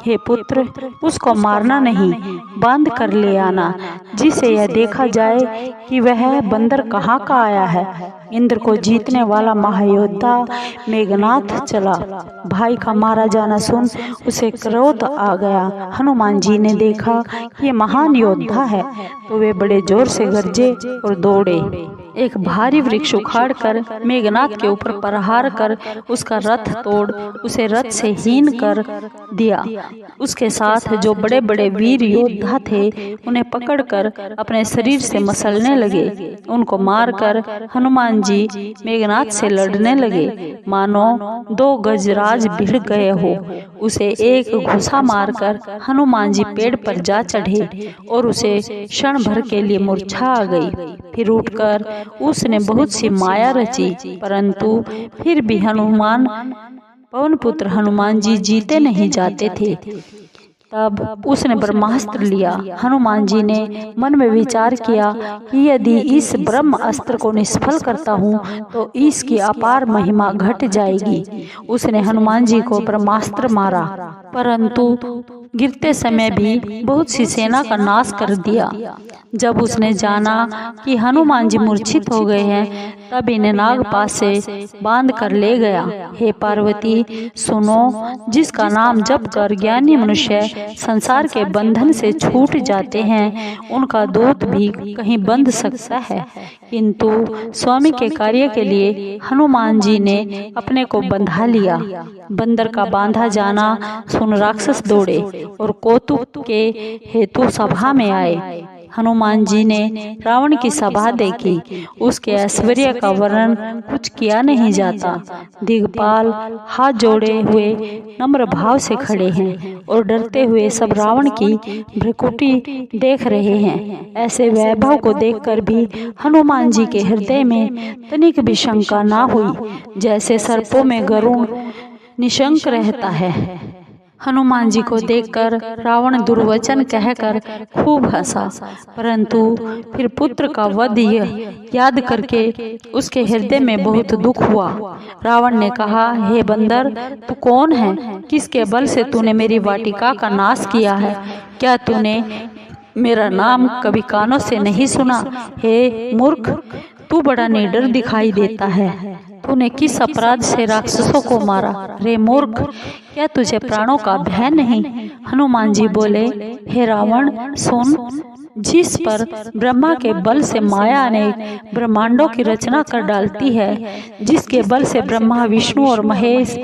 Speaker 1: हे पुत्र, उसको मारना नहीं, बांध कर ले आना, जिसे यह देखा जाए कि वह बंदर कहाँ का आया है। इंद्र को जीतने वाला महायोद्धा मेघनाथ चला। भाई का मारा जाना सुन उसे क्रोध आ गया। हनुमान जी ने देखा कि ये महान योद्धा है तो वे बड़े जोर से गरजे और दौड़े। एक भारी वृक्ष उखाड़ कर मेघनाथ के ऊपर प्रहार कर उसका रथ तोड़ उसे रथ से हीन कर दिया। उसके साथ जो बड़े बड़े वीर योद्धा थे उन्हें पकड़कर अपने शरीर से मसलने लगे। उनको मारकर हनुमान जी मेघनाथ से लड़ने लगे, मानो दो गजराज भिड़ गए हो। उसे एक घुसा मारकर हनुमान जी पेड़ पर जा चढ़े और उसे क्षण भर के लिए मूर्छा आ गई। फिर उठकर उसने बहुत सी माया रची, परंतु फिर भी पवन पुत्र हनुमान जी जीते नहीं जाते थे। तब उसने ब्रह्मास्त्र लिया। हनुमान जी ने मन में विचार किया कि यदि इस ब्रह्म अस्त्र को निष्फल करता हूँ तो इसकी अपार महिमा घट जाएगी। उसने हनुमान जी को ब्रह्मास्त्र मारा, परंतु गिरते समय भी बहुत सी सेना का नाश कर दिया। जब उसने जाना कि हनुमान जी मूर्छित हो गए हैं, तब इन्हें नागपाश से बांध कर ले गया। हे पार्वती, सुनो, जिसका नाम जप कर ज्ञानी मनुष्य संसार के बंधन से छूट जाते हैं, उनका दूत भी कहीं बंध सकता है, किंतु स्वामी के कार्य के लिए हनुमान जी ने अपने को बंधा लिया। बंदर का बांधा जाना सुन राक्षस दौड़े और कौतुक के हेतु सभा में आए। हनुमान जी ने रावण की सभा देखी। उसके ऐश्वर्य का वर्णन कुछ किया नहीं जाता। दिग्पाल हाथ जोड़े हुए नम्र भाव से खड़े हैं और डरते हुए सब रावण की भ्रकुटी देख रहे हैं। ऐसे वैभव को देखकर भी हनुमान जी के हृदय में तनिक भी शंका ना हुई, जैसे सर्पों में गरुड़ निशंक रहता है। हनुमान जी को देखकर रावण दुर्वचन कहकर खूब हंसा, परंतु फिर पुत्र का वध याद करके उसके हृदय में बहुत दुख हुआ। रावण ने कहा, हे बंदर, तू कौन है? किसके बल से तूने मेरी वाटिका का नाश किया है? क्या तूने मेरा नाम कभी कानों से नहीं सुना? हे मूर्ख, तू बड़ा निडर दिखाई देता है। तूने किस अपराध से राक्षसों को मारा? रे मूर्ख, क्या तुझे प्राणों का भय नहीं? हनुमान जी बोले, हे रावण, सुन, जिस पर ब्रह्मा के बल से माया ने ब्रह्मांडों की रचना कर डालती है, जिसके बल से ब्रह्मा, विष्णु और महेश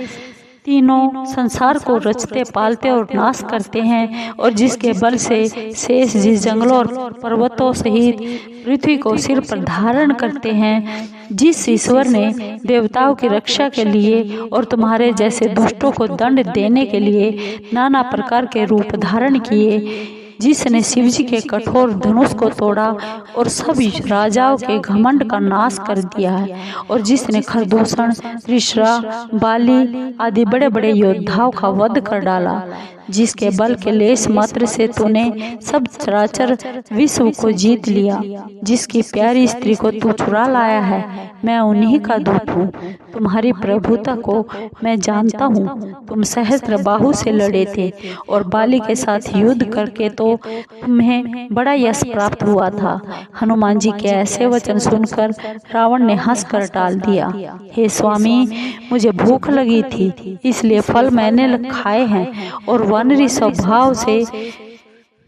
Speaker 1: तीनों संसार को रचते पालते और नाश करते हैं, और जिसके बल से शेष जिस जंगलों और पर्वतों सहित पृथ्वी को सिर पर धारण करते हैं, जिस ईश्वर ने देवताओं की रक्षा के लिए और तुम्हारे जैसे दुष्टों को दंड देने के लिए नाना प्रकार के रूप धारण किए, जिसने शिवजी के कठोर धनुष को तोड़ा और सब राजाओं के घमंड का नाश कर दिया है, और जिसने खरदूषण, ऋषरा, बाली आदि बड़े बड़े योद्धाओं का वध कर डाला, जिसके बल के लेस मात्र से तूने सब चराचर विश्व को जीत लिया, जिसकी प्यारी स्त्री को तू चुरा लाया है, मैं उन्हीं का दूत हूँ। तुम्हारी प्रभुता को मैं जानता हूँ। तुम सहस्त्र बाहु से लड़े थे और बाली के साथ युद्ध करके तो तुम्हें बड़ा यश प्राप्त हुआ था। हनुमान जी के ऐसे वचन सुनकर रावण ने हंसकर टाल दिया। हे स्वामी, मुझे भूख लगी थी, इसलिए फल मैंने खाए हैं और वानरी स्वभाव से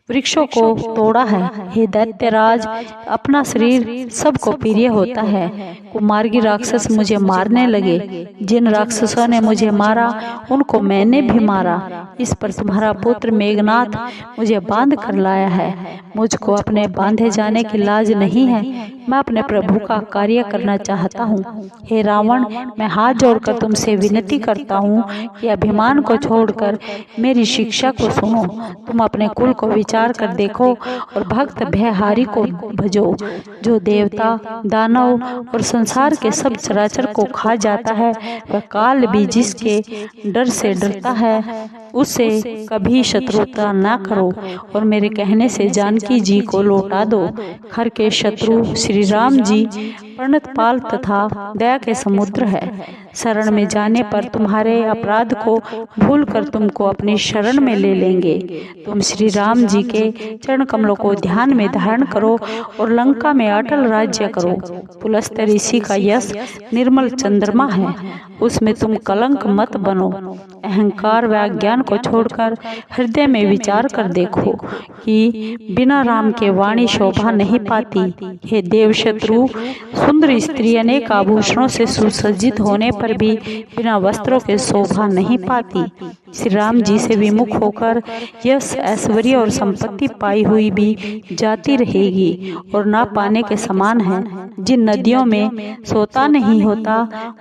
Speaker 1: वृक्षों को तोड़ा है। हे दैत्यराज, अपना शरीर सबको प्रिय होता है। कुमार्गी राक्षस मुझे मारने लगे। जिन राक्षसों ने मुझे मारा उनको मैंने भी मारा। इस पर तुम्हारा पुत्र मेघनाथ मुझे बांध कर लाया है। मुझको अपने बांधे जाने की लाज नहीं है। मैं अपने प्रभु का कार्य करना चाहता हूँ। हे रावण, मैं हाथ जोड़कर तुमसे विनती करता हूँ कि अभिमान को छोड़कर मेरी शिक्षा को सुनो। तुम अपने कुल को विचार कर देखो और भक्त भयहारी को भजो, जो देवता, दानव और संसार के सब चराचर को खा जाता है। वह काल भी जिसके डर से डरता है उससे कभी शत्रुता न करो और मेरे कहने से जानकी जी को लौटा दो। खर के शत्रु श्री राम जी प्रणतपाल तथा दया के समुद्र है। शरण में जाने पर तुम्हारे अपराध को भूलकर तुमको अपनी शरण में ले लेंगे। तुम श्री राम जी के चरण कमलों को ध्यान में धारण करो और लंका में अटल राज्य करो। पुलस्त्य ऋषि का यश निर्मल चंद्रमा है, उसमें तुम कलंक मत बनो। अहंकार व अज्ञान को छोड़कर हृदय में विचार कर देखो कि बिना राम के वाणी शोभा नहीं पाती। हे देवशत्रु, सुंदर स्त्री अनेक आभूषणों से सुसज्जित होने पर भी बिना वस्त्रों के शोभा नहीं पाती। श्री राम जी से विमुख होकर यश, ऐश्वर्य और संपत्ति पाई हुई भी जाती रहेगी और ना पाने के समान है। जिन नदियों में सोता नहीं होता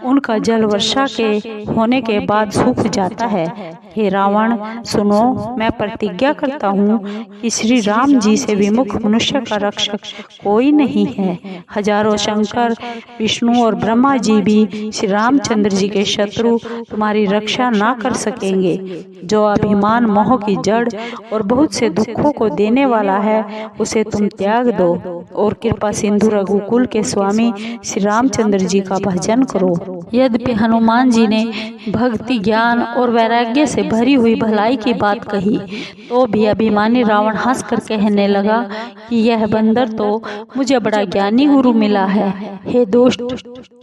Speaker 1: उनका जल वर्षा के होने के बाद सूख जाता है। हे रावण, सुनो, मैं प्रतिज्ञा करता हूँ कि श्री राम जी से विमुख मनुष्य का रक्षक कोई नहीं है। हजारों शंकर, विष्णु और ब्रह्मा जी भी श्री रामचंद्र जी के शत्रु तुम्हारी रक्षा ना कर सकेंगे। जो अभिमान मोह की जड़ और बहुत से दुखों को देने वाला है उसे तुम त्याग दो और कृपा सिंधु रघुकुल के स्वामी श्री रामचंद्र जी का भजन करो। यद्यपि हनुमान जी ने भक्ति, ज्ञान और वैराग्य से भरी हुई भलाई की बात कही तो भी अभिमानी रावण हंसकर कहने लगा कि यह बंदर तो मुझे बड़ा ज्ञानी गुरु मिला है। हे दुष्ट,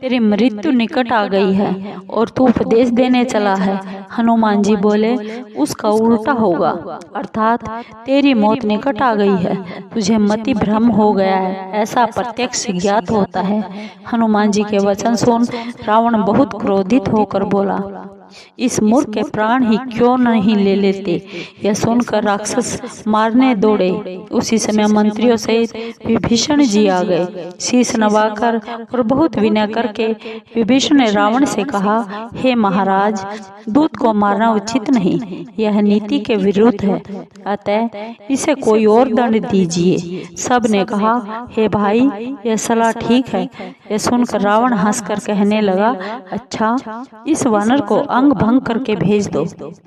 Speaker 1: तेरी मृत्यु निकट आ गई है और तू उपदेश देने चला है। हनुमान जी बोले, उसका उल्टा होगा, अर्थात तेरी मौत निकट आ गई है। तुझे मति भ्रम हो गया है, ऐसा प्रत्यक्ष ज्ञात होता है। हनुमान जी के वचन सुन रावण बहुत क्रोधित होकर बोला, इस मूर्ख के प्राण ही क्यों नहीं ले लेते। यह सुनकर राक्षस मारने दौड़े। उसी समय मंत्रियों सहित विभीषण जी आ गए। शीश नवाकर और बहुत विनय करके विभीषण ने रावण से कहा, हे महाराज, दूत को मारना उचित नहीं, यह नीति के विरुद्ध है, अतः इसे कोई और दंड दीजिए। सब ने कहा, हे भाई, यह सलाह ठीक है। यह सुनकर रावण हंसकर कहने लगा, अच्छा, इस वानर को अंग भंग करके भेज दो।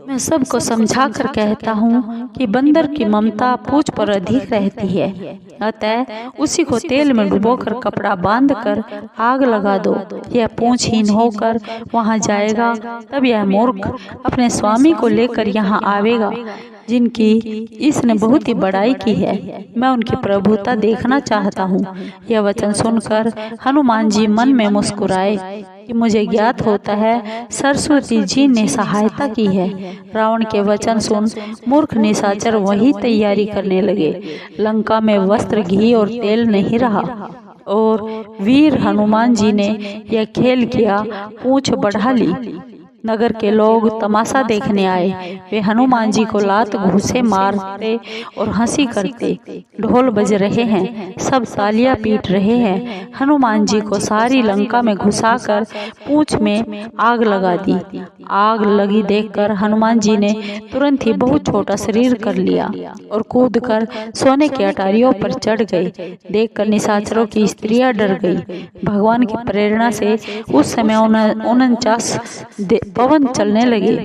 Speaker 1: मैं सबको समझा कर कहता हूँ कि बंदर की ममता पूंछ पर अधिक रहती है, अतः उसी को तेल में डुबोकर कपड़ा बांधकर आग लगा दो। यह पूंछहीन होकर वहाँ जाएगा, तब यह मूर्ख अपने स्वामी को लेकर यहाँ आवेगा जिनकी इसने बहुत ही बड़ाई की है। मैं उनकी प्रभुता देखना चाहता हूँ। यह वचन सुनकर हनुमान जी मन में मुस्कुराए कि मुझे ज्ञात होता है सरस्वती जी ने सहायता की है। रावण के वचन सुन मूर्ख निशाचर वही तैयारी करने लगे। लंका में वस्त्र, घी और तेल नहीं रहा और वीर हनुमान जी ने यह खेल किया, पूंछ बढ़ा ली। नगर के लोग तमाशा देखने आए। वे हनुमान जी को लात घूंसे मारते और हंसी करते। ढोल बज रहे हैं, सब तालियां पीट रहे हैं। हनुमान जी को सारी लंका में घुसाकर पूंछ में आग लगा दी। आग लगी देखकर हनुमान जी ने तुरंत ही बहुत छोटा शरीर कर लिया और कूदकर सोने की अटारियों पर चढ़ गए। देखकर निशाचरों की स्त्रियां डर गई। भगवान की प्रेरणा से उस समय 49 पवन चलने लगे।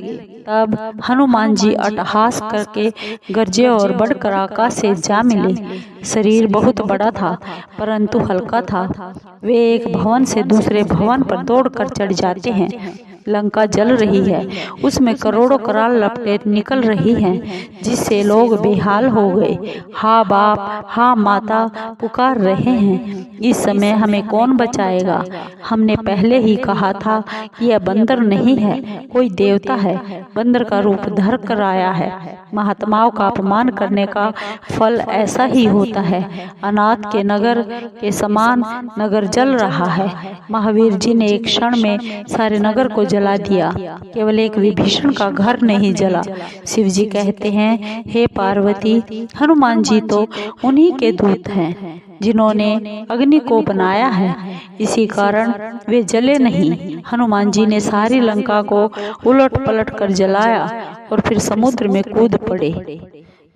Speaker 1: तब हनुमान जी अट्टहास करके गरजे और बढ़कर आकाश से जा मिले। शरीर बहुत बड़ा था परंतु हल्का था। वे एक भवन से दूसरे भवन पर दौड़कर चढ़ जाते हैं लंका जल रही है, उसमें करोड़ों कराल लपटें निकल रही हैं, जिससे लोग बेहाल हो गए। हाँ बाप, हाँ माता पुकार रहे हैं, इस समय हमें कौन बचाएगा? हमने पहले ही कहा था कि यह बंदर नहीं है, कोई देवता है, बंदर का रूप धर कर आया है। महात्माओं का अपमान करने का फल ऐसा ही होता है। अनाथ के नगर के समान नगर जल रहा है। महावीर जी ने एक क्षण में सारे नगर को जला दिया, केवल एक विभीषण का घर नहीं जला। शिव जी कहते हैं, हे पार्वती, हनुमान जी तो उन्हीं के दूत हैं जिन्होंने अग्नि को बनाया है, इसी कारण वे जले नहीं। हनुमान जी ने सारी लंका को उलट पलट कर जलाया और फिर समुद्र में कूद पड़े।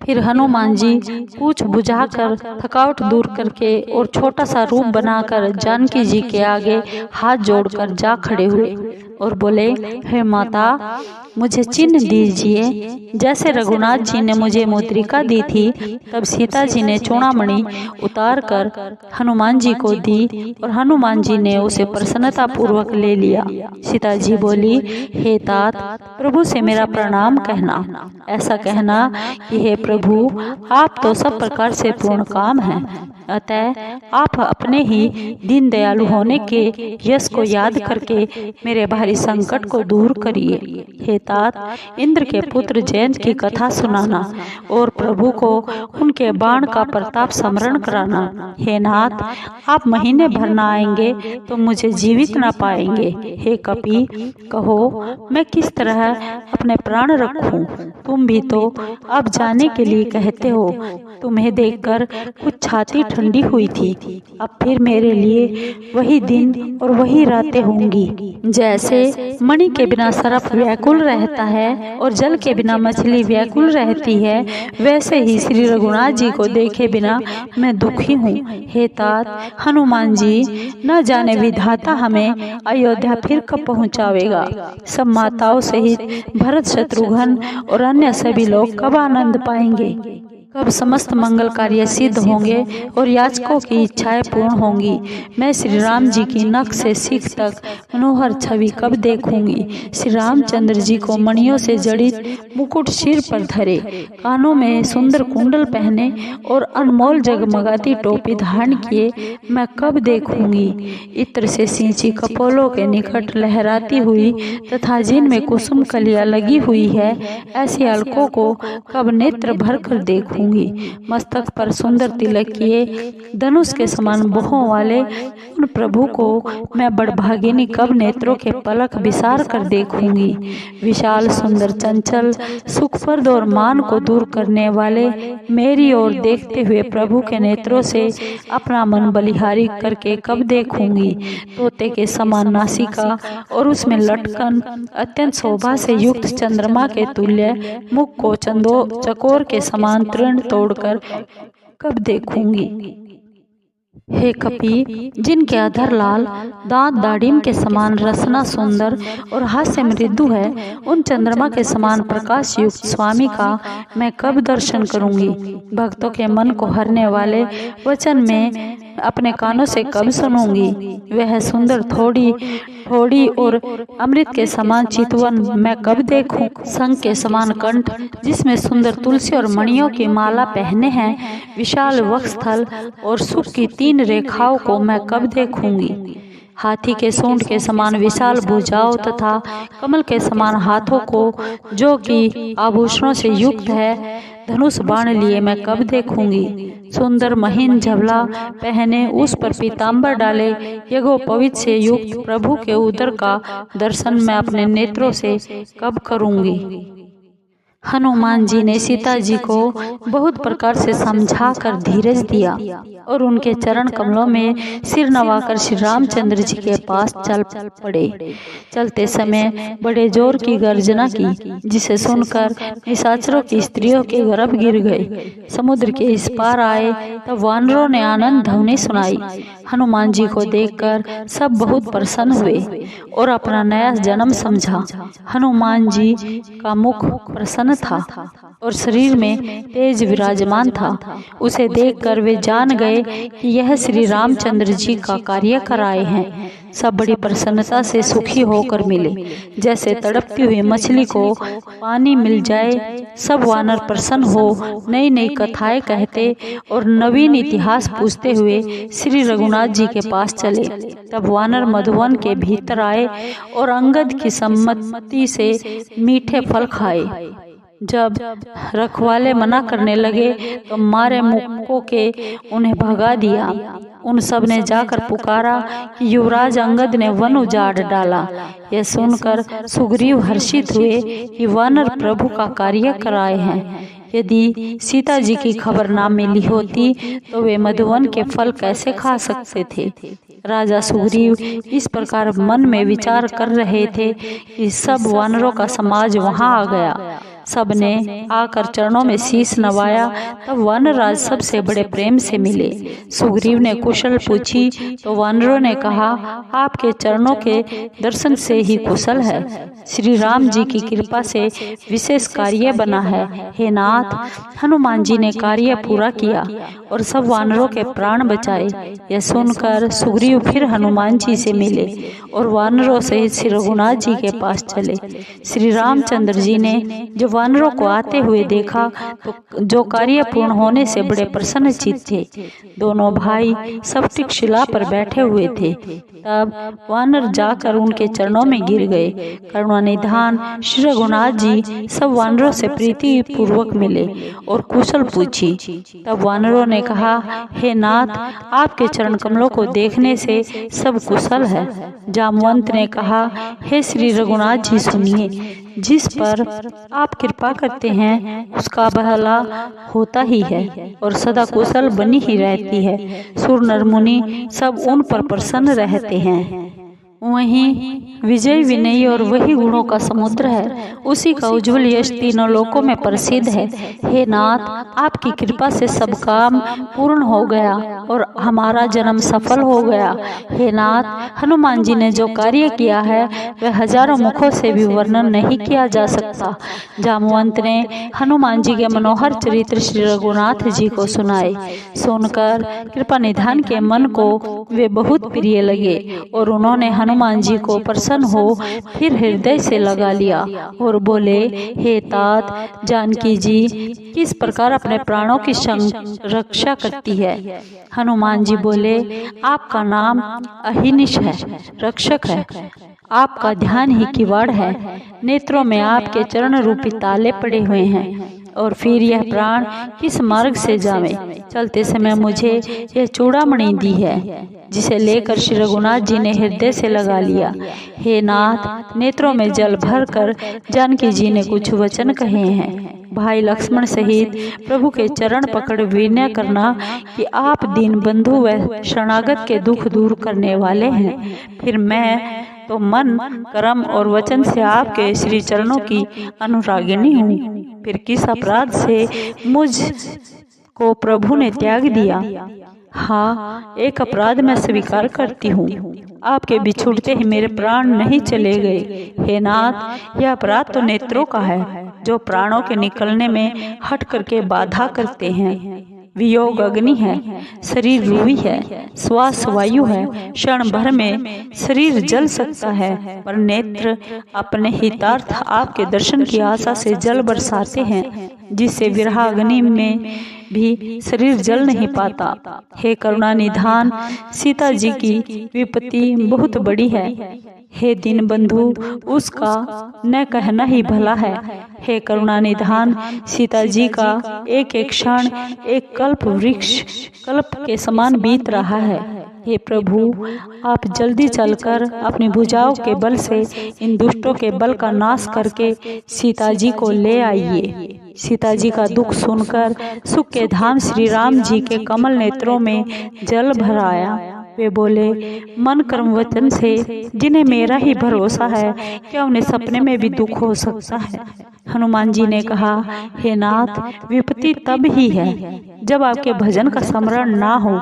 Speaker 1: फिर हनुमान जी पूछ बुझाकर, थकावट दूर करके और छोटा सा रूप बनाकर जानकी जी के आगे हाथ जोड़कर जा खड़े हुए और बोले, हे माता, मुझे चिन्ह दीजिए। जैसे रघुनाथ जी ने मुझे मुद्रिका दी थी, तब सीता जी ने चूड़ामणि उतार कर हनुमान जी को दी और हनुमान जी ने उसे प्रसन्नता पूर्वक ले लिया। सीता जी बोली, हे तात, प्रभु से मेरा प्रणाम कहना। ऐसा कहना कि हे प्रभु, आप तो सब प्रकार से पूर्ण काम हैं, अतः आप अपने ही दीन दयालु होने के यश को याद करके मेरे भारी संकट को दूर करिए। हे तात, इंद्र के पुत्र जयंत की कथा सुनाना और प्रभु को उनके बाण का प्रताप स्मरण कराना। हे नाथ, आप महीने भर न आएंगे तो मुझे जीवित न पाएंगे। हे कपि, कहो मैं किस तरह अपने प्राण रखूं? तुम भी तो अब जाने के लिए कहते हो। तुम्हें देखकर कुछ छाती ठंडी हुई थी, अब फिर मेरे लिए वही दिन और वही रातें होंगी। जैसे मणि के बिना सर्प व्याकुल रहता है और जल के बिना मछली व्याकुल रहती है, वैसे ही श्री रघुनाथ जी को देखे बिना मैं दुखी हूँ। हे तात, हनुमान जी, न जाने विधाता हमें अयोध्या फिर कब पहुँचावेगा। सब माताओं सहित भरत, शत्रुघ्न और अन्य सभी लोग कब आनंद पाएंगे? कब समस्त मंगल कार्य सिद्ध होंगे और याचकों की इच्छाएं पूर्ण होंगी? मैं श्री राम जी की नख से सिख तक मनोहर छवि कब देखूंगी? श्री रामचंद्र जी को मणियों से जड़ित मुकुट सिर पर धरे, कानों में सुंदर कुंडल पहने और अनमोल जगमगाती टोपी धारण किए मैं कब देखूंगी? इत्र से सिंची कपोलों के निकट लहराती हुई तथा जिनमें कुसुम कलियां लगी हुई है, ऐसी अलकों को कब नेत्र भर कर देखूंगी? मस्तक पर सुंदर तिलक किए धनुष के समान भुजों वाले उन प्रभु को मैं बड़भागिनी कब नेत्रों के पलक विसार कर देखूंगी? विशाल, सुंदर, चंचल, सुखप्रद और मान को दूर करने वाले मेरी ओर देखते हुए प्रभु के नेत्रों से अपना मन बलिहारी करके कब देखूंगी? तोते के समान नासिका और उसमें लटकन अत्यंत शोभा से युक्त चंद्रमा के तुल्य मुख को चकोर के समान तृण तोड़कर कब देखूंगी? हे कपि, जिनके अधर लाल, दांत दाढ़िम के समान रसना सुंदर और हास्य मृदु है, उन चंद्रमा के समान प्रकाश युक्त स्वामी का मैं कब दर्शन करूंगी? भक्तों के मन को हरने वाले वचन में अपने कानों से कब सुनूंगी? वह सुंदर थोड़ी और अमृत के समान चितवन मैं कब देखूं? शंख के समान कंठ, जिसमें सुंदर तुलसी और मणियों की माला पहने हैं, विशाल वक्षस्थल और सुख की 3 रेखाओं को मैं कब देखूंगी? हाथी के सूंड के समान विशाल भुजाओं तथा कमल के समान हाथों को, जो कि आभूषणों से युक्त है, धनुष बाण लिए मैं कब देखूंगी? सुंदर महीन झबला पहने, उस पर पीताम्बर डाले, यज्ञोपवीत से युक्त प्रभु के उदर का दर्शन मैं अपने नेत्रों से कब करूंगी? हनुमान जी ने सीता जी को बहुत प्रकार से समझाकर धीरज दिया और उनके चरण कमलों में सिर नवाकर श्री रामचंद्र जी के पास चल पड़े। चलते समय बड़े जोर की गर्जना की, जिसे सुनकर निशाचरों की स्त्रियों के गर्भ गिर गए। समुद्र के इस पार आए तब वानरों ने आनंद ध्वनि सुनाई। हनुमान जी को देखकर सब बहुत प्रसन्न हुए और अपना नया जन्म समझा। हनुमान जी का मुख प्रसन्न था और शरीर में तेज विराजमान था। उसे देखकर वे जान गए कि यह श्री रामचंद्र जी का कार्य कर आए हैं। सब बड़ी प्रसन्नता से सुखी होकर मिले, जैसे तड़पती हुई मछली को पानी मिल जाए। सब वानर प्रसन्न हो नई नई कथाएं कहते और नवीन इतिहास पूछते हुए श्री रघुनाथ जी के पास चले। तब वानर मधुवन के भीतर आए और अंगद की सम्मति से मीठे फल खाए। जब रखवाले मना करने लगे तो मारे मुक्कों के उन्हें भगा दिया। उन सब ने जाकर पुकारा कि युवराज अंगद ने वन उजाड़ डाला। यह सुनकर सुग्रीव हर्षित हुए कि वानर प्रभु का कार्य कराए हैं। यदि सीता जी की खबर ना मिली होती तो वे मधुवन के फल कैसे खा सकते थे। राजा सुग्रीव इस प्रकार मन में विचार कर रहे थे कि सब वानरों का समाज वहां आ गया। सबने आकर चरणों में शीश नवाया। तब वानरराज सबसे बड़े प्रेम से मिले। सुग्रीव ने कुशल पूछी तो वानरों ने कहा, आपके चरणों के दर्शन से ही कुशल है। श्री राम जी की कृपा से विशेष कार्य बना है। हे नाथ, हनुमान जी ने कार्य पूरा किया और सब वानरों के प्राण बचाए। यह सुनकर सुग्रीव फिर हनुमान जी से मिले और वानरों सहित श्री रघुनाथ जी के पास चले। श्री रामचंद्र जी ने जब वानरों को आते हुए देखा तो जो कार्य पूर्ण होने से बड़े प्रसन्न चित्त थे। दोनों भाई सप्तिक शिला पर बैठे हुए थे। तब वानर जाकर उनके चरणों में गिर गए। करुणानिधान श्री रघुनाथ जी सब वानरों से प्रीति पूर्वक मिले और कुशल पूछी। तब वानरों ने कहा, हे नाथ, आपके चरण कमलों को देखने से सब कुशल है। जामवंत ने कहा, हे श्री रघुनाथ जी सुनिए, जिस पर आप कृपा करते हैं उसका भला होता ही है और सदा कुशल बनी ही रहती है। सुर नर मुनि सब उन पर प्रसन्न रहते हैं। वहीं विजय विनयी और वही गुणों का समुद्र है। उसी का उज्जवल यश तीनों लोकों में प्रसिद्ध है। हे नाथ, आपकी कृपा से सब काम पूर्ण हो गया और हमारा जन्म सफल हो गया। हे नाथ, हनुमान जी ने जो कार्य किया है वह हजारों मुखों से भी वर्णन नहीं किया जा सकता। जामवंत ने हनुमान जी के मनोहर चरित्र श्री रघुनाथ जी को सुनाए। सुनकर कृपा निधान के मन को वे बहुत प्रिय लगे और उन्होंने हनुमान जी को प्रसन्न हो फिर हृदय से लगा लिया और बोले, हे तात, जानकी जी किस प्रकार अपने प्राणों की रक्षा करती है। हनुमान जी बोले, आपका नाम अहिनिश है, रक्षक है। आपका ध्यान ही किवाड़ है। नेत्रों में आपके चरण रूपी ताले पड़े हुए हैं। और फिर यह प्राण किस मार्ग से जावे। चलते समय मुझे यह चूड़ामणि दी है, जिसे लेकर श्री रघुनाथ जी ने हृदय से लगा लिया। हे नाथ, नेत्रों में जल भर कर जानकी जी ने कुछ वचन कहे हैं। भाई लक्ष्मण सहित प्रभु के चरण पकड़ विनय करना कि आप दीन बंधु व शरणागत के दुख दूर करने वाले हैं। फिर मैं तो मन, कर्म और वचन से आपके श्री चरणों की अनुरागिणी हूँ। फिर किस अपराध से मुझ को प्रभु ने त्याग दिया। हाँ, एक अपराध मैं स्वीकार करती हूँ। आपके बिछुड़ते ही मेरे प्राण नहीं चले गए। हे नाथ, यह अपराध तो नेत्रों का है, जो प्राणों के निकलने में हट करके बाधा करते हैं। वियोग अग्नि है, शरीर रूवी है, श्वास वायु है। क्षण भर में शरीर जल सकता है, पर नेत्र अपने हितार्थ आपके दर्शन की आशा से जल बरसाते हैं, जिससे विरह अग्नि में भी शरीर जल नहीं पाता। हे करुणा निधान, सीता जी की विपत्ति बहुत बड़ी है। हे दीन बंधु, उसका न कहना ही भला है। हे करुणा निधान, सीता जी का एक एक क्षण एक कल्प वृक्ष कल्प के समान बीत रहा है। हे प्रभु, आप जल्दी चलकर अपनी भुजाओं के बल से इन दुष्टों के बल का नाश करके सीता जी को ले आइए। सीता जी का दुख सुनकर सुख के धाम श्री राम जी के कमल नेत्रों में जल भर आया। वे बोले, मन कर्म वचन से जिन्हें मेरा ही भरोसा है, क्या उन्हें सपने में भी दुख हो सकता है। हनुमान जी ने कहा, हे नाथ, विपत्ति तब ही है जब आपके भजन का स्मरण ना हो।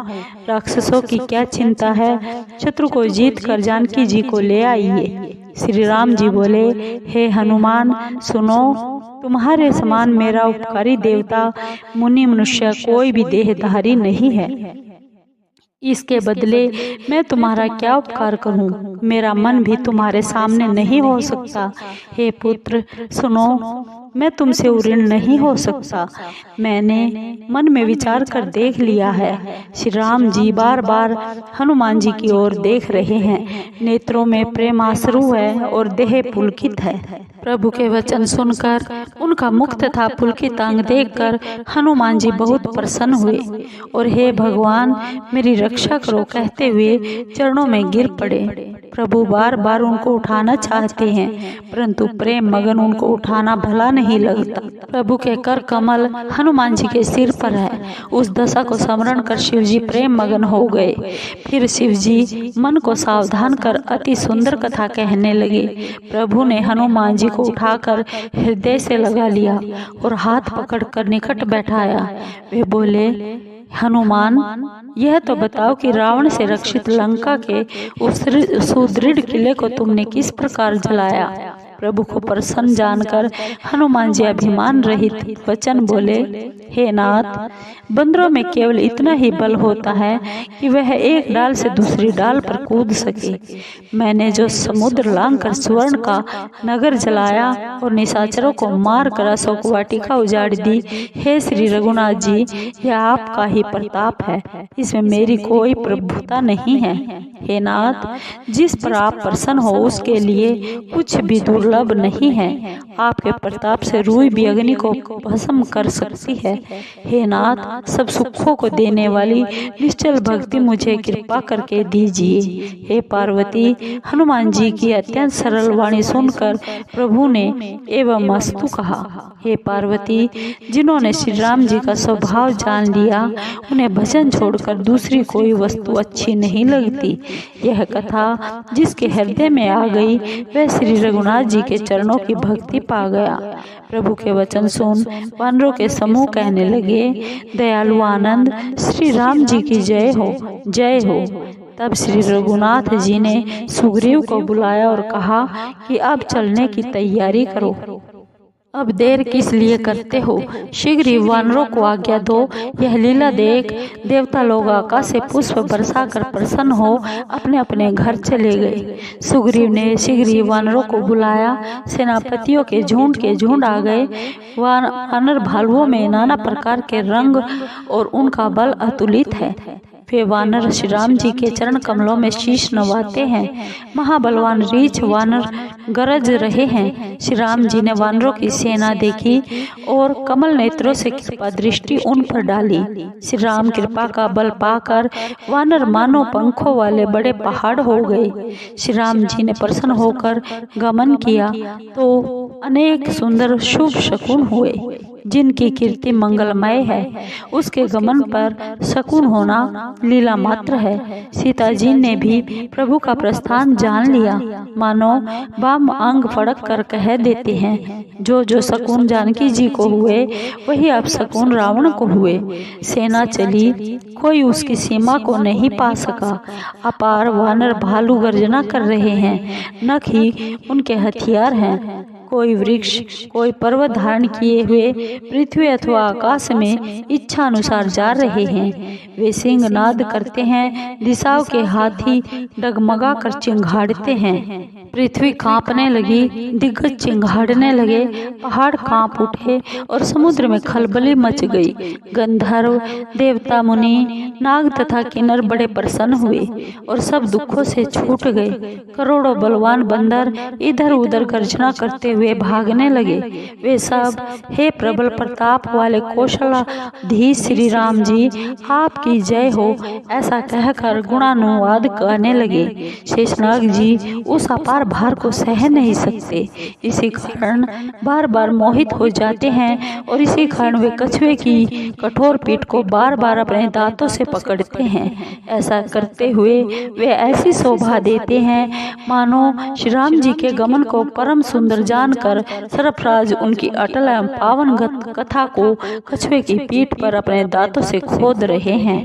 Speaker 1: राक्षसों की क्या चिंता है, शत्रु को जीत कर जानकी जी को ले आइए। श्री राम जी बोले, हे हनुमान सुनो, तुम्हारे समान मेरा उपकारी देवता मुनि मनुष्य कोई भी देहधारी नहीं है। इसके बदले मैं तुम्हारा क्या उपकार करूं? मेरा मन भी तुम्हारे सामने नहीं हो सकता। हे पुत्र सुनो, मैं तुमसे ऋण नहीं हो सकता। मैंने मन में विचार कर देख लिया है। श्री राम जी बार बार हनुमान जी की ओर देख रहे हैं। नेत्रों में प्रेम आंसू है और देह पुलकित है। प्रभु के वचन सुनकर, उनका मुख तथा पुलकित अंग देखकर हनुमान जी बहुत प्रसन्न हुए और हे भगवान मेरी रक्षा करो कहते हुए चरणों में गिर पड़े। प्रभु बार बार उनको उठाना चाहते हैं, परंतु प्रेम मगन उनको उठाना भला नहीं लगता। प्रभु के कर कमल हनुमान जी के सिर पर है। उस दशा को स्मरण कर शिव जी प्रेम मगन हो गए। फिर शिव जी मन को सावधान कर अति सुंदर कथा कहने लगे। प्रभु ने हनुमान जी को उठाकर हृदय से लगा लिया और हाथ पकड़कर निकट बैठाया। वे बोले, हनुमान यह तो बताओ कि रावण से रक्षित लंका के उस सुदृढ़ किले को तुमने किस प्रकार जलाया? प्रभु को प्रसन्न जानकर हनुमान जी अभिमान रहित वचन बोले, हे नाथ, बंदरों में केवल इतना ही बल होता है कि वह एक डाल से दूसरी डाल पर कूद सके। मैंने जो समुद्र लांघकर सुवर्ण का नगर जलाया और निशाचरों को मार कर अशोक वाटिका उजाड़ दी, हे श्री रघुनाथ जी, यह आपका ही प्रताप है, इसमें मेरी कोई प्रभुता नहीं है। हे नाथ, जिस पर आप प्रसन्न हो उसके लिए कुछ भी दुर्लभ नहीं है। आपके प्रताप से रूई भी अग्नि को भस्म कर सकती है। हे नाथ, सब सुखों को देने वाली निश्चल भक्ति मुझे कृपा करके दीजिए। हे पार्वती, हनुमान जी की अत्यंत सरल वाणी सुनकर प्रभु ने एवं मस्तु कहा। हे पार्वती, जिन्होंने श्री राम जी का स्वभाव जान लिया, उन्हें भजन छोड़कर दूसरी कोई वस्तु अच्छी नहीं लगती। यह कथा जिसके हृदय में आ गई वह श्री रघुनाथ जी के चरणों की भक्ति पा गया। प्रभु के वचन सुन वानरों के समूह कहने लगे, दयालु आनंद श्री राम जी की जय हो, जय हो। तब श्री रघुनाथ जी ने सुग्रीव को बुलाया और कहा कि अब चलने की तैयारी करो। अब देर किस लिए करते हो? शीघ्र ही वानरों को आज्ञा दो। यह लीला देख देवता लोग आकाश से पुष्प बरसा कर प्रसन्न हो अपने अपने घर चले गए। सुग्रीव ने शीघ्र ही वानरों को बुलाया। सेनापतियों के झुंड आ गए। वानर भालुओं में नाना प्रकार के रंग और उनका बल अतुलित है। वे वानर श्री राम जी के चरण कमलों में शीश नवाते हैं। महाबलवान रीछ वानर गरज रहे हैं। श्री राम जी ने वानरों की सेना देखी और कमल नेत्रों से कृपा दृष्टि उन पर डाली। श्री राम कृपा का बल पाकर वानर मानो पंखों वाले बड़े पहाड़ हो गए। श्री राम जी ने प्रसन्न होकर गमन किया तो अनेक सुंदर शुभ शकुन हुए। जिनकी कीर्ति मंगलमय है, उसके गमन पर शकुन होना लीला मात्र है। सीता जी ने भी प्रभु का प्रस्थान जान लिया। मानो वाम अंग फड़क कर कह देते हैं, जो जो शकुन जानकी जी को हुए वही अब शकुन रावण को हुए। सेना चली, कोई उसकी सीमा को नहीं पा सका। अपार वानर भालू गर्जना कर रहे हैं, नख ही उनके हथियार हैं। कोई वृक्ष, कोई पर्वत धारण किए हुए पृथ्वी अथवा आकाश में इच्छा अनुसार जा रहे हैं। वे सिंह नाद करते हैं, दिशाओं के हाथी डगमगा कर चिंघाड़ते हैं। पृथ्वी कांपने लगी, दिग्गज चिंघाड़ने लगे, पहाड़ कांप उठे और समुद्र में खलबली मच गई। गंधर्व, देवता, मुनि, नाग तथा किन्नर बड़े प्रसन्न हुए और सब दुखों से छूट गए। करोड़ों बलवान बंदर इधर उधर गर्जना करते हुए भागने लगे। वे सब, हे प्रबल प्रताप वाले कौशलाधीश श्री राम जी, आपकी जय हो, ऐसा कहकर गुणानुवाद करने लगे। शेषनाग जी उस अपार भार को सह नहीं सकते, इसी कारण बार बार मोहित हो जाते हैं और इसी कारण वे कछुए की कठोर पीठ को बार बार अपने दांतों से पकड़ते हैं। ऐसा करते हुए वे ऐसी शोभा देते हैं मानो श्री राम जी के गमन को परम सुंदर जानकर सर्पराज उनकी अटल एवं पावन कथा को कछुए की पीठ पर अपने दांतों से खोद रहे हैं।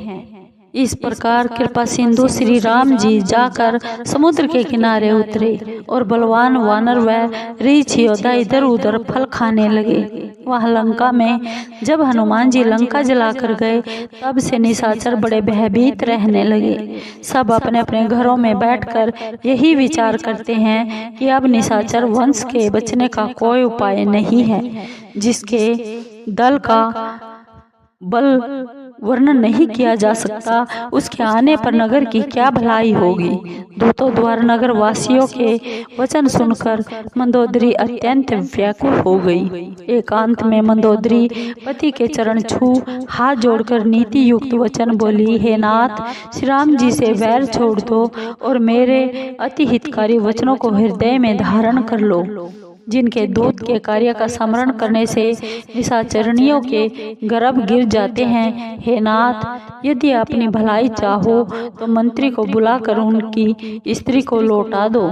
Speaker 1: इस प्रकार कृपा सिंधु श्री राम जी जाकर समुद्र के किनारे उतरे और बलवान वानर व रीछ योद्धा इधर उधर फल खाने लगे। वह लंका में जब हनुमान जी लंका जलाकर गए तब से निशाचर बड़े भयभीत रहने लगे। सब अपने अपने घरों में बैठकर यही विचार करते हैं कि अब निशाचर वंश के बचने का कोई उपाय नहीं है। जिसके दल का बल वर्णन नहीं किया जा सकता, उसके आने पर नगर की क्या भलाई होगी। दूतों द्वारा नगर वासियों के वचन सुनकर मंदोदरी अत्यंत व्याकुल हो गई। एकांत में मंदोदरी पति के चरण छू हाथ जोड़कर नीति युक्त वचन बोली, हे नाथ, श्री राम जी से वैर छोड़ दो और मेरे अति हितकारी वचनों को हृदय में धारण कर लो। जिनके दूत के कार्य का स्मरण करने से निशाचरणियों के गर्भ गिर जाते हैं। हे नाथ, यदि अपनी भलाई चाहो तो मंत्री को बुलाकर उनकी स्त्री को लौटा दो।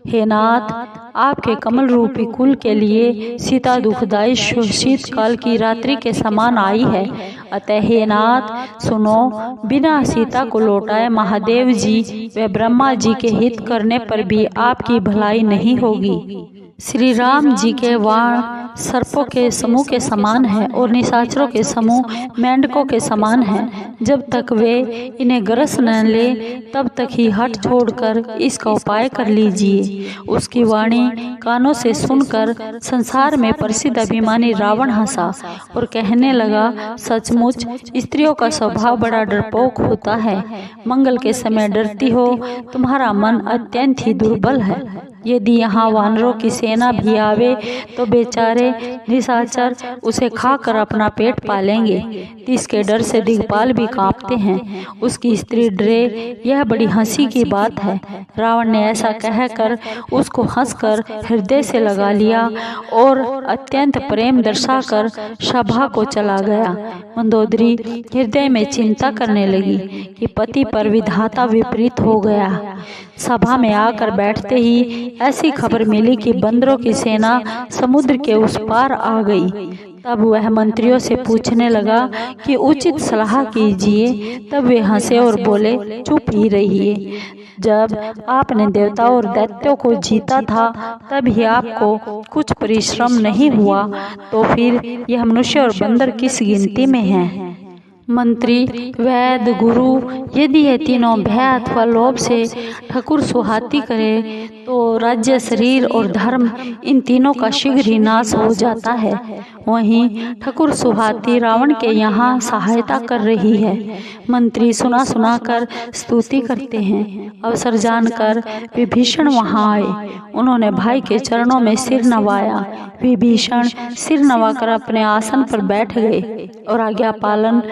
Speaker 1: हे नाथ, आपके कमल रूपी कुल के लिए सीता दुखदायी शीतकाल की रात्रि के समान आई है। अतः हे नाथ सुनो, बिना सीता को लौटाए महादेव जी व ब्रह्मा जी के हित करने पर भी आपकी भलाई नहीं होगी। श्री राम जी के वाण सर्पों के समूह के समान है और निशाचरों के समूह मेंढकों के समान है। जब तक वे इन्हें ग्रस न ले तब तक ही हट छोड़कर इसका उपाय कर लीजिए। उसकी वाणी कानों से सुनकर संसार में प्रसिद्ध अभिमानी रावण हंसा और कहने लगा, सचमुच स्त्रियों का स्वभाव बड़ा डरपोक होता है। मंगल के समय डरती हो, तुम्हारा मन अत्यंत ही दुर्बल है। यदि यहाँ वानरों की सेना भी आवे तो बेचारे निशाचर उसे खाकर अपना पेट पालेंगे। इसके डर से दिग्पाल भी कांपते हैं। उसकी स्त्री डरे, यह बड़ी हंसी की बात है। रावण ने ऐसा कहकर उसको हंसकर हृदय से लगा लिया और अत्यंत प्रेम दर्शाकर सभा को चला गया। मंदोदरी हृदय में चिंता करने लगी कि पति पर विधाता विपरीत हो गया। सभा में आकर बैठते ही ऐसी खबर मिली कि बंदरों की सेना समुद्र के उस पार आ गई। तब वह मंत्रियों से पूछने लगा कि उचित सलाह कीजिए। तब वे हंसे और बोले, चुप ही रहिए। जब आपने देवताओं और दैत्यों को जीता था तब ही आपको कुछ परिश्रम नहीं हुआ, तो फिर यह मनुष्य और बंदर किस गिनती में हैं? मंत्री, वैद्य, गुरु यदि ये तीनों भय अथवा लोभ से ठकुर सुहाती करे तो राज्य, शरीर और धर्म इन तीनों का शीघ्र ही नाश हो जाता है। वहीं ठकुर सुहाती रावण के यहाँ सहायता कर रही है। मंत्री सुना सुना कर स्तुति करते हैं। अवसर जानकर विभीषण वहाँ आए। उन्होंने भाई के चरणों में सिर नवाया। विभीषण सिर नवाकर अपने आसन पर बैठ गए और आज्ञा पालन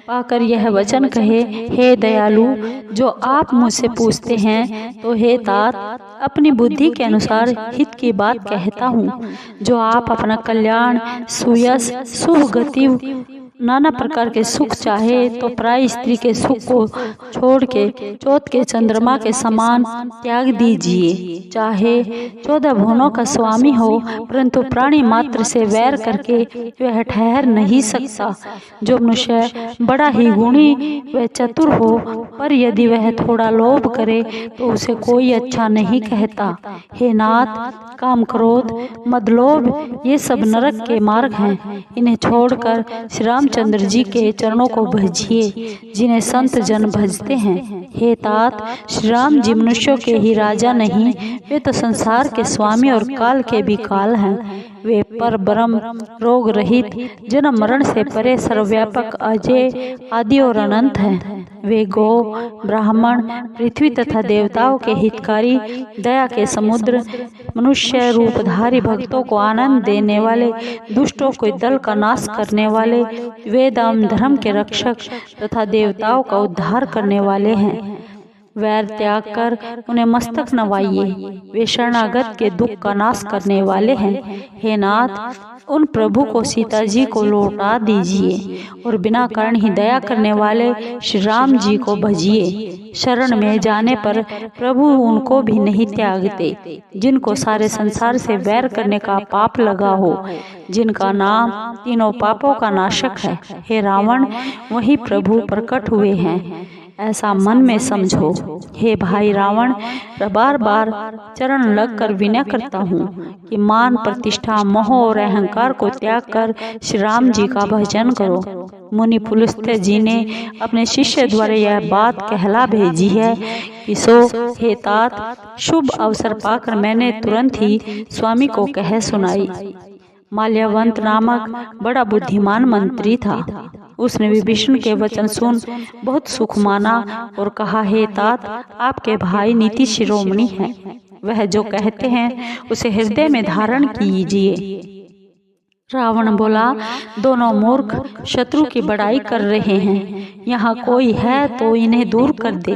Speaker 1: पाकर यह वचन कहे, हे दयालु, जो आप मुझसे पूछते हैं तो हे तात, अपनी बुद्धि के अनुसार हित की बात कहता हूँ। जो आप अपना कल्याण, सुयश, शुभ गति, नाना प्रकार के सुख चाहे तो प्राय स्त्री के सुख को छोड़ के चौथ के चंद्रमा के समान त्याग दीजिए। चाहे 14 भुवनों का स्वामी हो, परंतु प्राणी मात्र से वैर करके वह ठहर नहीं सकता। जो मनुष्य बड़ा ही गुणी व चतुर हो, पर यदि वह थोड़ा लोभ करे तो उसे कोई अच्छा नहीं कहता। हे नाथ, काम, क्रोध, मदलोभ ये सब नरक के मार्ग हैं। इन्हें छोड़कर श्री रामचंद्र जी के चरणों को भजिए, जिन्हें संत जन भजते हैं। हे तात, श्री राम जी मनुष्यों के ही राजा नहीं, वे तो संसार के स्वामी और काल के भी काल हैं। वे पर ब्रह्म, रोग रहित, जन्म मरण से परे, सर्वव्यापक, अजय, आदि और अनंत हैं। वे गो, ब्राह्मण, पृथ्वी तथा देवताओं के हितकारी, दया के समुद्र, मनुष्य रूपधारी भक्तों को आनंद देने वाले, दुष्टों को दल का नाश करने वाले, वेद एवं धर्म के रक्षक तथा देवताओं का उद्धार करने वाले हैं। वैर त्याग कर उन्हें मस्तक नवाइए। वे शरणागत के दुख का नाश करने वाले हैं। हे नाथ, उन प्रभु को सीता जी को लौटा दीजिए और बिना कारण ही दया करने वाले श्री राम जी को भजिए। शरण में जाने पर प्रभु उनको भी नहीं त्यागते जिनको सारे संसार से वैर करने का पाप लगा हो, जिनका नाम तीनों पापों का नाशक है। हे रावण, वही प्रभु प्रकट हुए हैं, ऐसा मन में समझो। हे भाई रावण, बार बार चरण लगकर विनय करता हूँ कि मान, प्रतिष्ठा, मोह और अहंकार को त्याग कर श्री राम जी का भजन करो। मुनि पुलस्त्य जी ने अपने शिष्य द्वारा यह बात कहला भेजी है कि सो हे तात, शुभ अवसर पाकर मैंने तुरंत ही स्वामी को कह सुनाई। माल्यवंत नामक बड़ा बुद्धिमान मंत्री था। उसने विभीषण के वचन सुन बहुत सुख माना और कहा, हे तात, आपके भाई नीति शिरोमणि हैं, वह जो कहते हैं उसे हृदय में धारण कीजिए। रावण बोला, दोनों मूर्ख शत्रु की बड़ाई कर रहे हैं, यहाँ कोई है तो इन्हें दूर कर दे।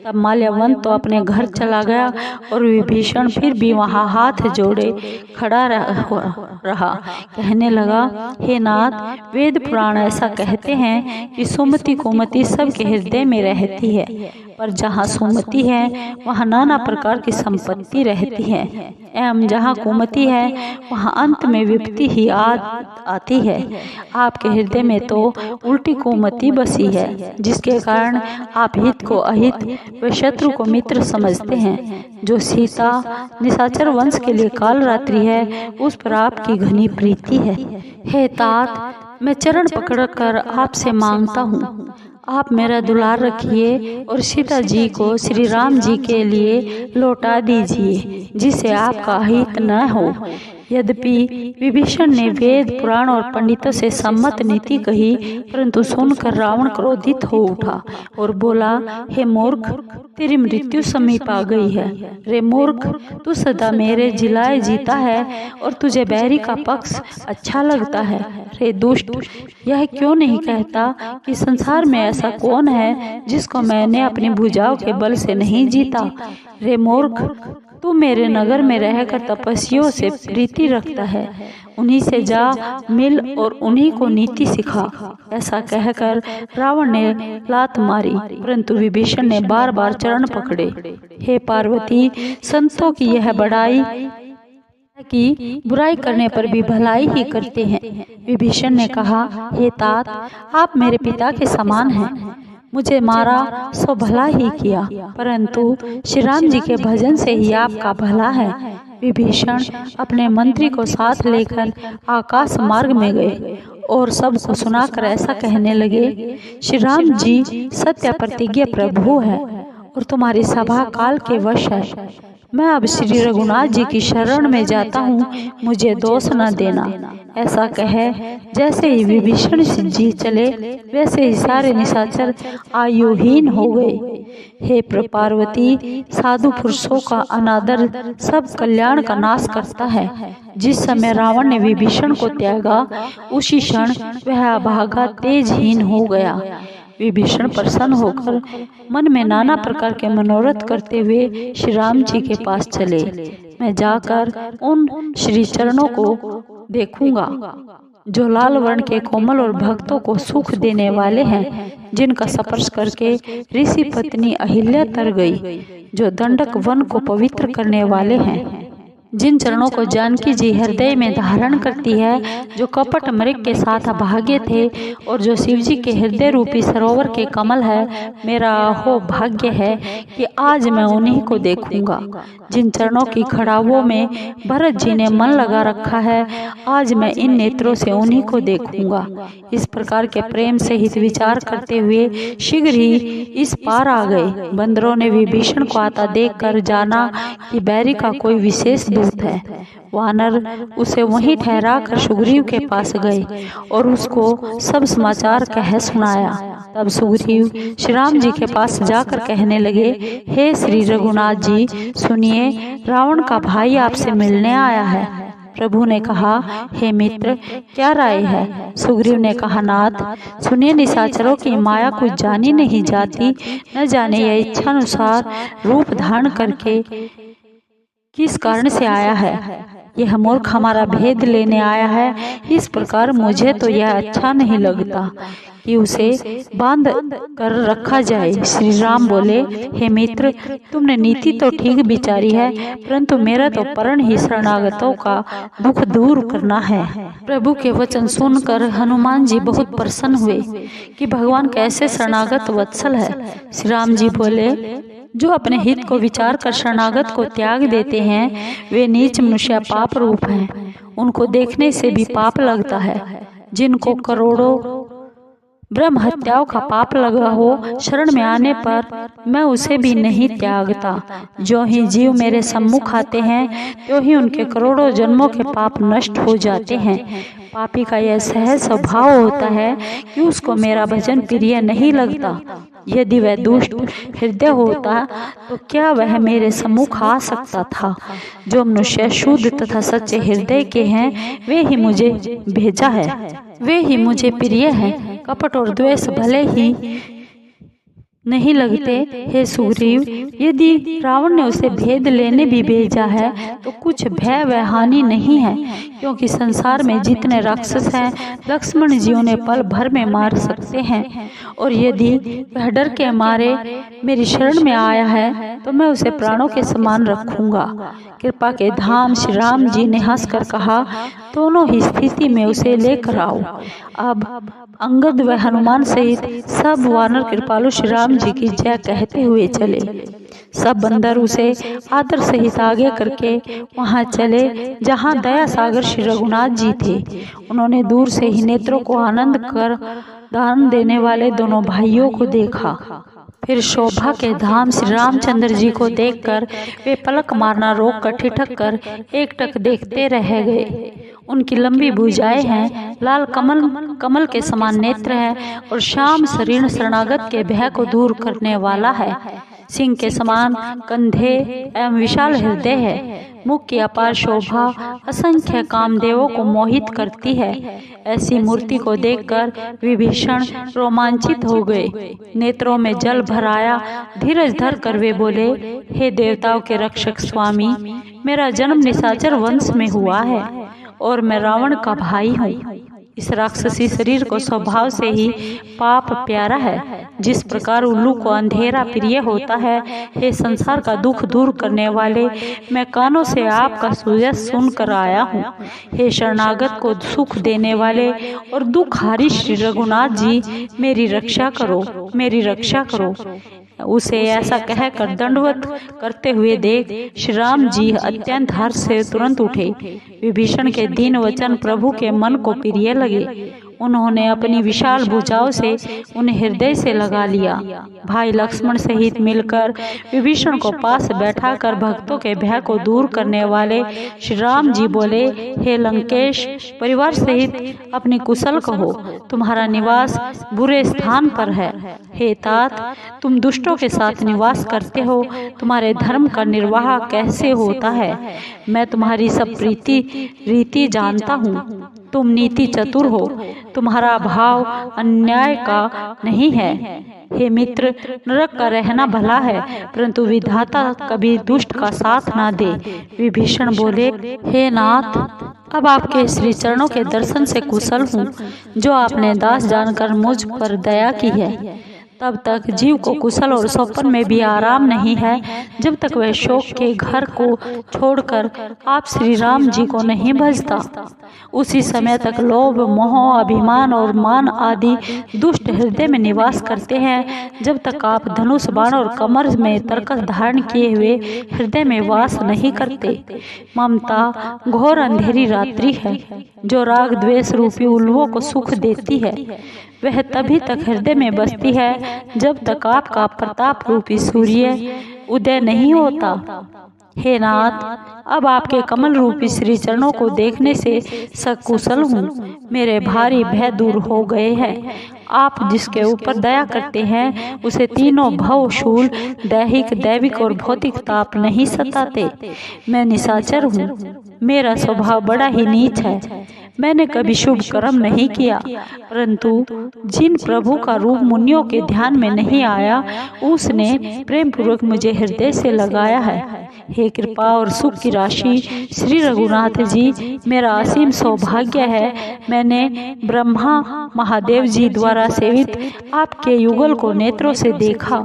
Speaker 1: तब माल्यवंत तो अपने घर चला गया और विभीषण फिर भी वहाँ हाथ जोड़े खड़ा रहा। कहने लगा, हे नाथ, वेद पुराण ऐसा कहते हैं कि सुमति कुमति सबके हृदय में रहती है, पर जहाँ सुमति है वहाँ नाना प्रकार की संपत्ति रहती है, एवं जहाँ कुमति है वहाँ अंत में विपत्ति ही आती है। आपके हृदय में तो उल्टी कुमति बसी है, जिसके कारण आप हित को अहित व शत्रु को मित्र समझते हैं। जो सीता निशाचर वंश के लिए काल रात्रि है, उस पर आपकी घनी प्रीति है। हे तात, मैं चरण पकड़कर आपसे मांगता हूँ, आप मेरा दुलार रखिए और सीता जी को श्री राम जी के लिए लौटा दीजिए, जिससे आपका हित न हो। यद्यपि विभीषण ने वेद पुराण और पंडितों से सम्मत नीति कही, परंतु सुनकर रावण क्रोधित हो उठा और बोला, हे मूर्ख, तेरी मृत्यु समीप आ गई है। रे मूर्ख, तू सदा मेरे जिलाए जीता है और तुझे बैरी का पक्ष अच्छा लगता है। रे दुष्ट, यह क्यों नहीं कहता कि संसार में ऐसा कौन है जिसको मैंने अपनी भुजाओं के बल से नहीं जीता। रे मूर्ख, तू मेरे नगर में रहकर तपस्वियों से प्रीति रखता है, उन्हीं से जा मिल और उन्हीं को नीति सिखा। ऐसा कहकर रावण ने लात मारी, परंतु विभीषण ने बार बार चरण पकड़े। हे पार्वती, संतों की यह बड़ाई कि बुराई करने पर भी भलाई ही करते हैं। विभीषण ने कहा, हे तात, आप मेरे पिता के समान हैं, मुझे मारा सो भला ही किया, परंतु श्री राम जी के भजन से ही आपका भला है। विभीषण अपने मंत्री को साथ लेकर आकाश मार्ग में गए और सबको सुनाकर ऐसा कहने लगे, श्री राम जी सत्य प्रतिज्ञा प्रभु है और तुम्हारी सभा काल के वश है। मैं अब श्री रघुनाथ जी की शरण में जाता हूँ, मुझे दोष न देना। ऐसा कहे जैसे ही विभीषण जी चले, वैसे ही सारे निशाचर आयुहीन हो गए। हे पार्वती, साधु पुरुषों का अनादर सब कल्याण का नाश करता है। जिस समय रावण ने विभीषण को त्यागा, उसी क्षण वह अभागा तेजहीन हो गया। विभीषण प्रसन्न होकर मन में नाना प्रकार के मनोरथ करते हुए श्री राम जी के पास चले। मैं जाकर उन श्री चरणों को देखूंगा जो लाल वर्ण के कोमल और भक्तों को सुख देने वाले हैं, जिनका स्पर्श करके ऋषि पत्नी अहिल्या तर गई, जो दंडक वन को पवित्र करने वाले हैं। जिन चरणों को जानकी जी हृदय में धारण करती है, जो कपट मृग के साथ अभागे थे और जो शिव जी के हृदय रूपी सरोवर के कमल है, मेरा हो भाग्य है कि आज मैं उन्हीं को देखूंगा। जिन चरणों की खड़ावों में भरत जी ने मन लगा रखा है, आज मैं इन नेत्रों से उन्हीं को देखूंगा। इस प्रकार के प्रेम सहित विचार करते हुए शीघ्र ही इस पार आ गए। बंदरों ने विभीषण को आता देखकर जाना कि बैरी का कोई विशेष दूत है। वानर उसे वहीं ठहरा कर सुग्रीव के पास गए और उसको सब समाचार कह सुनाया। तब सुग्रीव श्री राम जी के पास जाकर कहने लगे, हे श्री रघुनाथ जी, सुनिए, रावण का भाई आपसे मिलने आया है। प्रभु ने कहा, हे मित्र, क्या राय है? सुग्रीव ने कहा, नाथ सुनिए, निशाचरों की माया कुछ जानी नहीं जाती, न जाने यह इच्छानुसार रूप धारण करके किस कारण से आया है। यह मूर्ख हमारा भेद लेने आया है। इस प्रकार मुझे तो यह अच्छा नहीं लगता कि उसे बांध कर रखा जाए। श्री राम बोले, हे मित्र, तुमने नीति तो ठीक विचारी है, परंतु मेरा तो प्रण ही शरणागतों का दुख दूर करना है। प्रभु के वचन सुनकर हनुमान जी बहुत प्रसन्न हुए कि भगवान कैसे शरणागत वत्सल है। श्री राम जी बोले, जो अपने हित को विचार कर शरणागत को त्याग देते हैं, वे नीच मनुष्य पाप रूप हैं। उनको देखने से भी पाप लगता है। जिनको करोड़ों ब्रह्म हत्याओं का पाप लगा हो, शरण में आने पर मैं उसे भी नहीं त्यागता। जो ही जीव मेरे सम्मुख आते हैं, तो ही उनके करोड़ों जन्मों के पाप नष्ट हो जाते हैं। पापी का यह सहज स्वभाव होता है कि उसको मेरा भजन प्रिय नहीं लगता। यदि वह दुष्ट हृदय होता तो क्या वह मेरे सम्मुख आ सकता था। जो मनुष्य शुद्ध तथा सच्चे हृदय के हैं, वे ही मुझे भेजा है, वे ही मुझे प्रिय हैं। कपट और द्वेष भले ही नहीं लगते। हे सुग्रीव, यदि रावण ने उसे भेद लेने भी भेजा है तो कुछ भय व हानि नहीं है, क्योंकि संसार में जितने राक्षस हैं, लक्ष्मण जी उन्हें पल भर में मार सकते हैं। और यदि वह डर के मारे मेरी शरण में आया है तो मैं उसे प्राणों के समान रखूंगा। कृपा के धाम श्री राम जी ने हंसकर कहा, दोनों ही स्थिति में उसे लेकर आओ। अब अंगद व हनुमान सहित सब वानर कृपालु श्री राम जी की जय कहते हुए चले। सब बंदर उसे आदर सहित आगे करके वहां चले जहां दया सागर श्री रघुनाथ जी थे। उन्होंने दूर से ही नेत्रों को आनंद कर दान देने वाले दोनों भाइयों को देखा। फिर शोभा के धाम श्री रामचंद्र जी को देखकर वे पलक मारना रोक कर ठिठक कर एकटक देखते रह गए। उनकी लंबी भुजाएं हैं, लाल कमल के समान नेत्र हैं और श्याम शरीर शरणागत के भय को दूर करने वाला है। सिंह के समान कंधे एवं विशाल हृदय है। मुख की अपार शोभा असंख्य कामदेवों को मोहित करती है। ऐसी मूर्ति को देखकर विभीषण रोमांचित हो गए। नेत्रों में जल भर आया। धीरज धर कर वे बोले, हे देवताओं के रक्षक स्वामी, मेरा जन्म निशाचर वंश में हुआ है और मैं रावण का भाई हूँ। इस राक्षसी शरीर को स्वभाव से ही पाप प्यारा है। जिस प्रकार उल्लू को अंधेरा प्रिय होता है, हे संसार का दुख दूर करने वाले, मैं कानों से आपका सुजस सुनकर आया हूँ। हे शरणागत को सुख देने वाले और दुखहारी श्री रघुनाथ जी, मेरी रक्षा करो, मेरी रक्षा करो। उसे ऐसा कहकर दंडवत करते हुए देख श्री राम जी अत्यंत हर्ष से तुरंत उठे। विभीषण के दीन वचन प्रभु के मन को प्रिय लगे। उन्होंने अपनी विशाल भुजाओं से उन्हें हृदय से लगा लिया। भाई लक्ष्मण सहित मिलकर विभीषण को पास बैठाकर भक्तों के भय को दूर करने वाले श्री राम जी बोले, हे लंकेश, परिवार सहित अपनी कुशल कहो, तुम्हारा निवास बुरे स्थान पर है। हे तात, तुम दुष्टों के साथ निवास करते हो, तुम्हारे धर्म का निर्वाह कैसे होता है। मैं तुम्हारी सब रीति जानता हूँ। तुम नीति चतुर हो, तुम्हारा भाव अन्याय का नहीं है। हे मित्र, नरक का रहना भला है, परंतु विधाता कभी दुष्ट का साथ ना दे। विभीषण बोले, हे नाथ, अब आपके श्री चरणों के दर्शन से कुशल हूँ, जो आपने दास जानकर मुझ पर दया की है। तब तक जीव को कुशल और सौपन में भी आराम नहीं है, जब तक वह शोक के घर को छोड़कर आप श्री राम जी को नहीं भजता। उसी समय तक लोभ, मोह, अभिमान और मान आदि दुष्ट हृदय में निवास करते हैं, जब तक आप धनुष, बाण और कमर में तरकस धारण किए हुए हृदय में वास नहीं करते। ममता घोर अंधेरी रात्रि है, जो राग द्वेष रूपी उल्लुओं को सुख देती है। वह तभी तक हृदय में बसती है जब तक आपका प्रताप रूपी सूर्य उदय नहीं होता। हे नाथ, अब आपके कमल रूपी श्री चरणों को देखने से सकुशल हूँ। मेरे भारी भय दूर हो गए हैं। आप जिसके ऊपर दया करते हैं, उसे तीनों भव, शूल, दैहिक, दैविक और भौतिक ताप नहीं सताते। मैं निशाचर हूँ, मेरा स्वभाव बड़ा ही नीच है। मैंने कभी शुभ कर्म नहीं किया, परंतु जिन प्रभु का रूप मुनियों के ध्यान में नहीं आया, उसने प्रेम पूर्वक मुझे हृदय से लगाया है। हे कृपा और सुख की राशि श्री रघुनाथ जी, मेरा असीम सौभाग्य है, मैंने ब्रह्मा महादेव जी द्वारा सेवित आपके युगल को नेत्रों से देखा।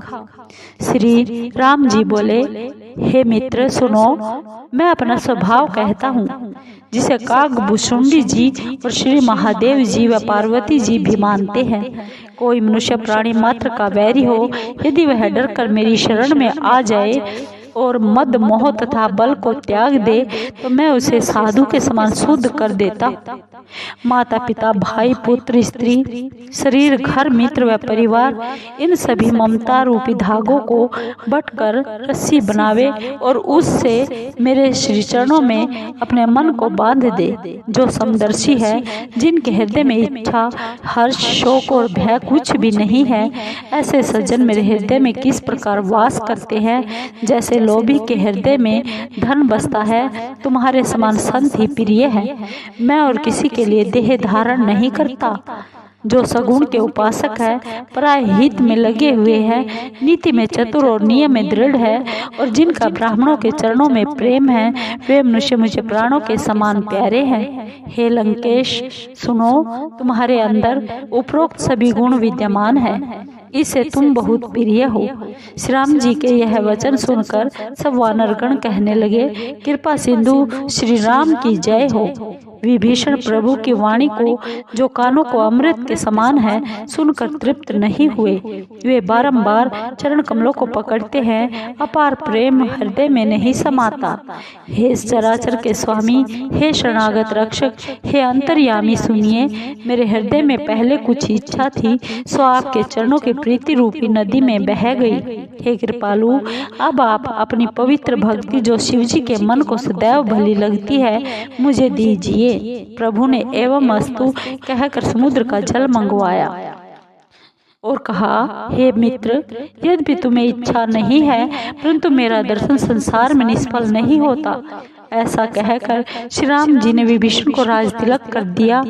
Speaker 1: श्री राम जी बोले, हे मित्र सुनो, मैं अपना स्वभाव कहता हूँ, जिसे काकभूषुंडी जी और श्री महादेव जी व पार्वती जी भी मानते हैं। कोई मनुष्य प्राणी मात्र का वैरी हो, यदि वह डरकर मेरी शरण में आ जाए और मद मोह तथा बल को त्याग दे, तो मैं उसे साधु के समान शुद्ध कर देता। माता पिता भाई पुत्र स्त्री शरीर घर मित्र व परिवार, इन सभी ममता रूपी धागों को बटकर रस्सी बनावे और उससे मेरे श्री चरणों में अपने मन को बांध दे। जो समदर्शी है, जिनके हृदय में इच्छा हर्ष शोक और भय कुछ भी नहीं है, ऐसे सज्जन मेरे हृदय में किस प्रकार वास करते हैं। जैसे लोभी के हृदय में धन बसता है, तुम्हारे समान संत ही प्रिय है। मैं और किसी के लिए देह धारण नहीं करता। जो सगुण के उपासक है, पराय हित में लगे हुए हैं, नीति में चतुर और नियम में दृढ़ है, और जिनका ब्राह्मणों के चरणों में प्रेम है, वे मनुष्य मुझे प्राणों के समान प्यारे हैं। हे लंकेश सुनो, तुम्हारे अंदर उपरोक्त सभी गुण विद्यमान हैं, इससे तुम बहुत प्रिय हो। श्री राम जी के यह वचन सुनकर सब वानरगण कहने लगे, कृपा सिंधु श्री राम की जय हो। विभीषण प्रभु की वाणी को, जो कानों को अमृत के समान है, सुनकर तृप्त नहीं हुए। वे बारंबार चरण कमलों को पकड़ते हैं, अपार प्रेम हृदय में नहीं समाता। हे चराचर के स्वामी, हे शरणागत रक्षक, हे अंतर्यामी सुनिए, मेरे हृदय में पहले कुछ इच्छा थी, सो आपके चरणों की प्रीति रूपी नदी में बह गई। हे कृपालु, अब आप अपनी पवित्र भक्ति, जो शिव जी के मन को सदैव भली लगती है, मुझे दीजिए। प्रभु ने एवं अस्तु कहकर समुद्र का जल मंगवाया और कहा, हे मित्र, यद्यपि तुम्हें इच्छा नहीं है, परंतु मेरा दर्शन संसार में निष्फल नहीं होता। ऐसा कहकर श्री राम जी ने विभीषण को राज तिलक कर दिया।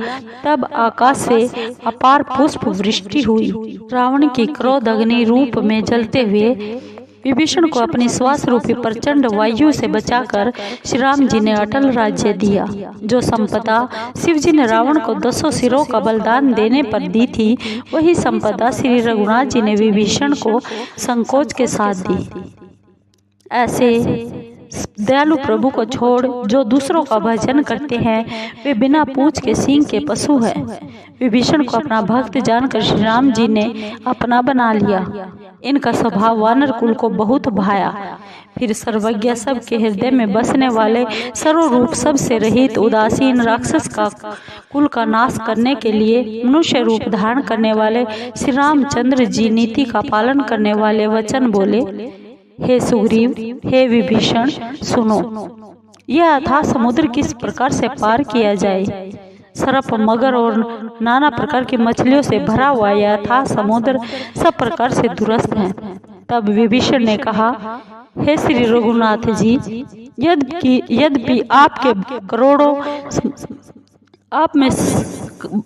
Speaker 1: तब आकाश से अपार पुष्प वृष्टि हुई। रावण की क्रोध अग्नि रूप में जलते हुए विभीषण को अपनी श्वास रूपी प्रचंड वायु से बचाकर श्री राम जी ने अटल राज्य दिया। जो संपदा शिव जी ने रावण को 200 सिरों का बलिदान देने पर दी थी, वही संपदा श्री रघुनाथ जी ने विभीषण को संकोच के साथ दी। ऐसे दयालु प्रभु को छोड़ जो दूसरों का भजन करते हैं, वे बिना पूंछ के सींग के पशु हैं। विभीषण को अपना भक्त जानकर श्री राम जी ने अपना बना लिया। इनका स्वभाव वानर कुल को बहुत भाया। फिर सर्वज्ञ सबके हृदय में बसने वाले, सर्वरूप सबसे रहित उदासीन राक्षस का कुल का नाश करने के लिए मनुष्य रूप धारण करने वाले श्री रामचंद्र जी नीति का पालन करने वाले वचन बोले, हे सुग्रीव, हे विभीषण सुनो, यह अथाह समुद्र किस प्रकार से पार किया जाए। सर्प मगर और नाना प्रकार की मछलियों से भरा हुआ यह अथाह समुद्र सब प्रकार से दुरस्त है। तब विभीषण ने कहा, हे श्री रघुनाथ जी, यद्यपि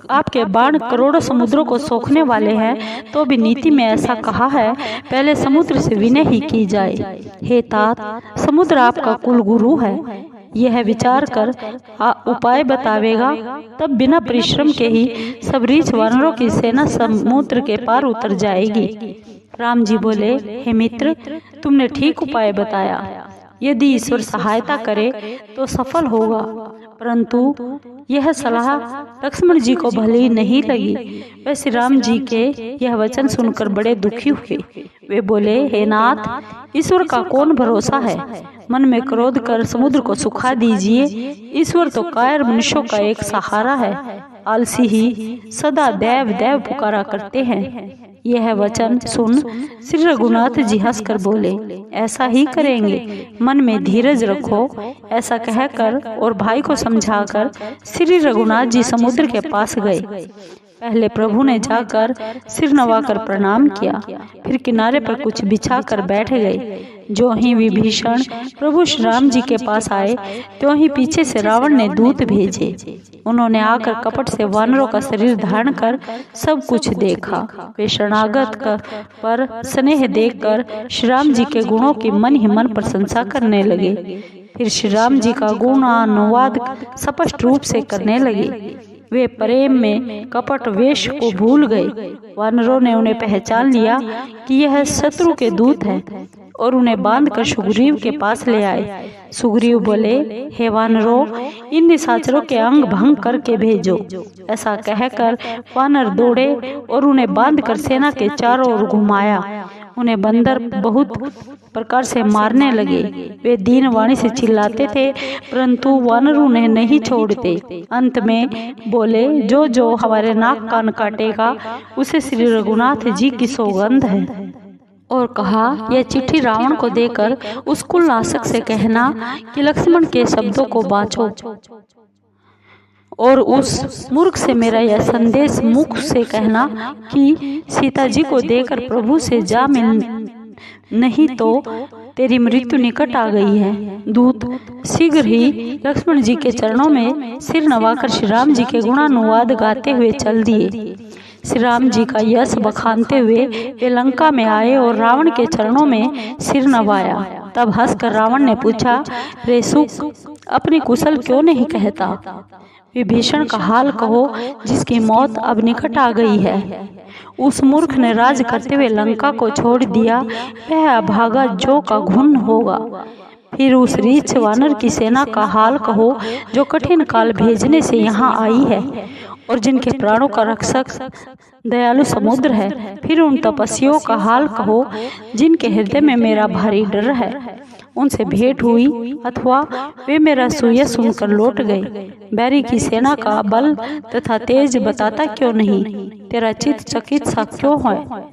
Speaker 1: आपके बाण करोड़ों समुद्रों को सोखने वाले हैं, तो भी नीति में ऐसा कहा है, पहले समुद्र से विनय ही की जाए। हे तात, समुद्र आपका कुल गुरु है, यह विचार कर उपाय बतावेगा, तब बिना परिश्रम के ही सब रीछ वानरों की सेना समुद्र के पार उतर जाएगी। राम जी बोले, हे मित्र, तुमने ठीक उपाय बताया। यदि ईश्वर सहायता करे तो सफल होगा, परंतु यह सलाह लक्ष्मण जी को भली नहीं लगी। वे श्री राम जी के यह वचन सुनकर बड़े दुखी हुए। वे बोले, हे नाथ, ईश्वर का कौन भरोसा है, मन में क्रोध कर समुद्र को सुखा दीजिए। ईश्वर तो कायर मनुष्यों का एक सहारा है, आलसी ही सदा देव देव पुकारा करते हैं। यह वचन सुन श्री रघुनाथ जी हंसकर बोले, ऐसा ही करेंगे, मन में धीरज रखो। ऐसा कहकर और भाई को समझाकर श्री रघुनाथ जी समुद्र के पास गए। पहले प्रभु ने जाकर सिर नवाकर प्रणाम किया, फिर किनारे पर कुछ बिछा कर बैठ गए। जो ही विभीषण प्रभु श्री राम जी के पास आए, त्यों ही पीछे से रावण ने दूत भेजे। उन्होंने आकर कपट से वानरों का शरीर धारण कर सब कुछ देखा। वे शरणागत पर स्नेह देखकर श्री राम जी के गुणों की मन ही मन प्रशंसा करने लगे। फिर श्री राम जी का गुणानुवाद स्पष्ट रूप से करने लगे। वे प्रेम में कपट वेश को भूल गए। वानरों ने उन्हें पहचान लिया कि यह शत्रु के दूत हैं और उन्हें बांधकर सुग्रीव के पास ले आए। सुग्रीव बोले, हे वानरों, इन निशाचरों के अंग भंग करके भेजो। ऐसा कहकर वानर दौड़े और उन्हें बांधकर सेना के चारों ओर घुमाया। उन्हें बंदर बहुत प्रकार से मारने लगे। वे दीन वाणी से चिल्लाते थे, परंतु वानर उन्हें नहीं छोड़ते। अंत में बोले, जो जो हमारे नाक कान काटेगा उसे श्री रघुनाथ जी की सौगंध है। और कहा, यह चिट्ठी रावण को देकर उस कुलनाशक से कहना कि लक्ष्मण के शब्दों को बाँचो, और उस मूर्ख से मेरा यह संदेश मुख से कहना कि सीता जी को देकर प्रभु से जा मिल, नहीं तो तेरी मृत्यु निकट आ गई है। दूत शीघ्र ही लक्ष्मण जी के चरणों में सिर नवाकर श्री राम जी के गुणानुवाद गाते हुए चल दिए। श्री राम जी का यश बखानते हुए वे लंका में आए और रावण के चरणों में सिर नवाया। तब हंसकर रावण ने पूछा, रे सुक, अपनी कुशल क्यों नहीं कहता? विभीषण का हाल कहो, जिसकी मौत अब निकट आ गई है। उस मूर्ख ने राज करते हुए लंका को छोड़ दिया, वह अभागा जो का घुन होगा। फिर उस रीछ वानर की सेना का हाल कहो, जो कठिन काल भेजने से यहाँ आई है और जिनके प्राणों का रक्षक दयालु समुद्र है। फिर उन तपस्वियों का हाल कहो, जिनके हृदय में मेरा भारी डर है। उनसे भेंट हुई अथवा वे मेरा सुयश सुनकर लौट गए। बैरी की सेना का बल तथा तेज बताता क्यों नहीं? तेरा चित्त चकित सा क्यों है?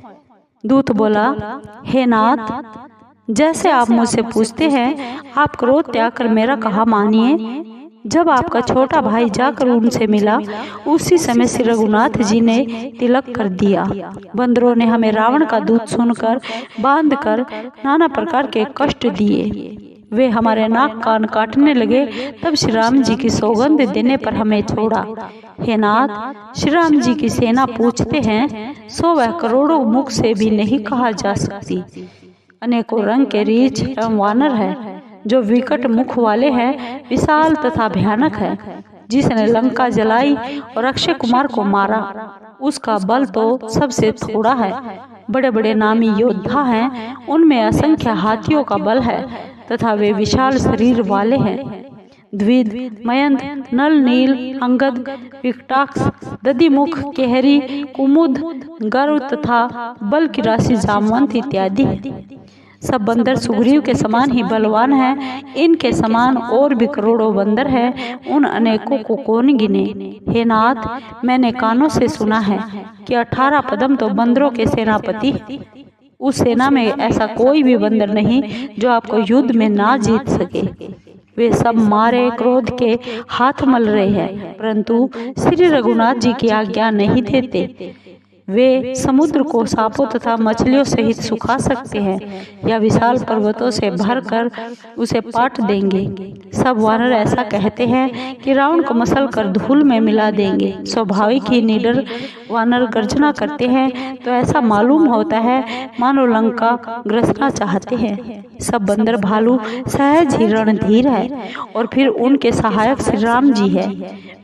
Speaker 1: दूत बोला, हे नाथ, जैसे आप मुझसे पूछते हैं, आप क्रोध त्याग कर मेरा कहा मानिए। जब आपका छोटा भाई जाकर उनसे मिला, उसी समय श्री रघुनाथ जी ने तिलक कर दिया। बंदरों ने हमें रावण का दूत सुनकर बांधकर नाना प्रकार के कष्ट दिए। वे हमारे नाक कान काटने लगे। तब श्री राम जी की सौगंध देने पर हमें छोड़ा। हे नाथ, श्री राम जी की सेना पूछते हैं, सो वह करोड़ों मुख से भी नहीं कहा जा सकती। अनेकों रंग के रीछ एवं वानर है, जो विकट मुख वाले हैं, विशाल तथा भयानक है। जिसने लंका जलाई और अक्षय कुमार को मारा, उसका बल तो सबसे थोड़ा है। बड़े बड़े नामी योद्धा हैं, उनमें असंख्य हाथियों का बल है तथा वे विशाल शरीर वाले हैं। द्विद, मयंत, नल, नील, अंगद, विकटाक्ष, दधिमुख, केहरी, कुमुद, गरुड़ तथा बल की राशि जामवंत इत्यादि। सब बंदर सुग्रीव के समान ही बलवान हैं। इनके समान और भी करोड़ों बंदर हैं, उन अनेकों को कौन गिने? हे नाथ, मैंने कानों से सुना है कि 18 पदम तो बंदरों के सेनापति। उस सेना में ऐसा कोई भी बंदर नहीं जो आपको युद्ध में ना जीत सके। वे सब मारे क्रोध के हाथ मल रहे हैं, परंतु श्री रघुनाथ जी की आज्ञा नहीं देते। वे समुद्र को सांपों तथा मछलियों सहित सुखा सकते हैं या विशाल पर्वतों से भरकर उसे पाट देंगे। सब वानर ऐसा कहते हैं कि रावण को मसल कर धूल में मिला देंगे। स्वाभाविक ही निडर वानर गर्जना करते हैं तो ऐसा मालूम होता है मानो लंका ग्रसना चाहते हैं। सब बंदर भालू सहज ही रणधीर है और फिर उनके सहायक श्री राम जी है।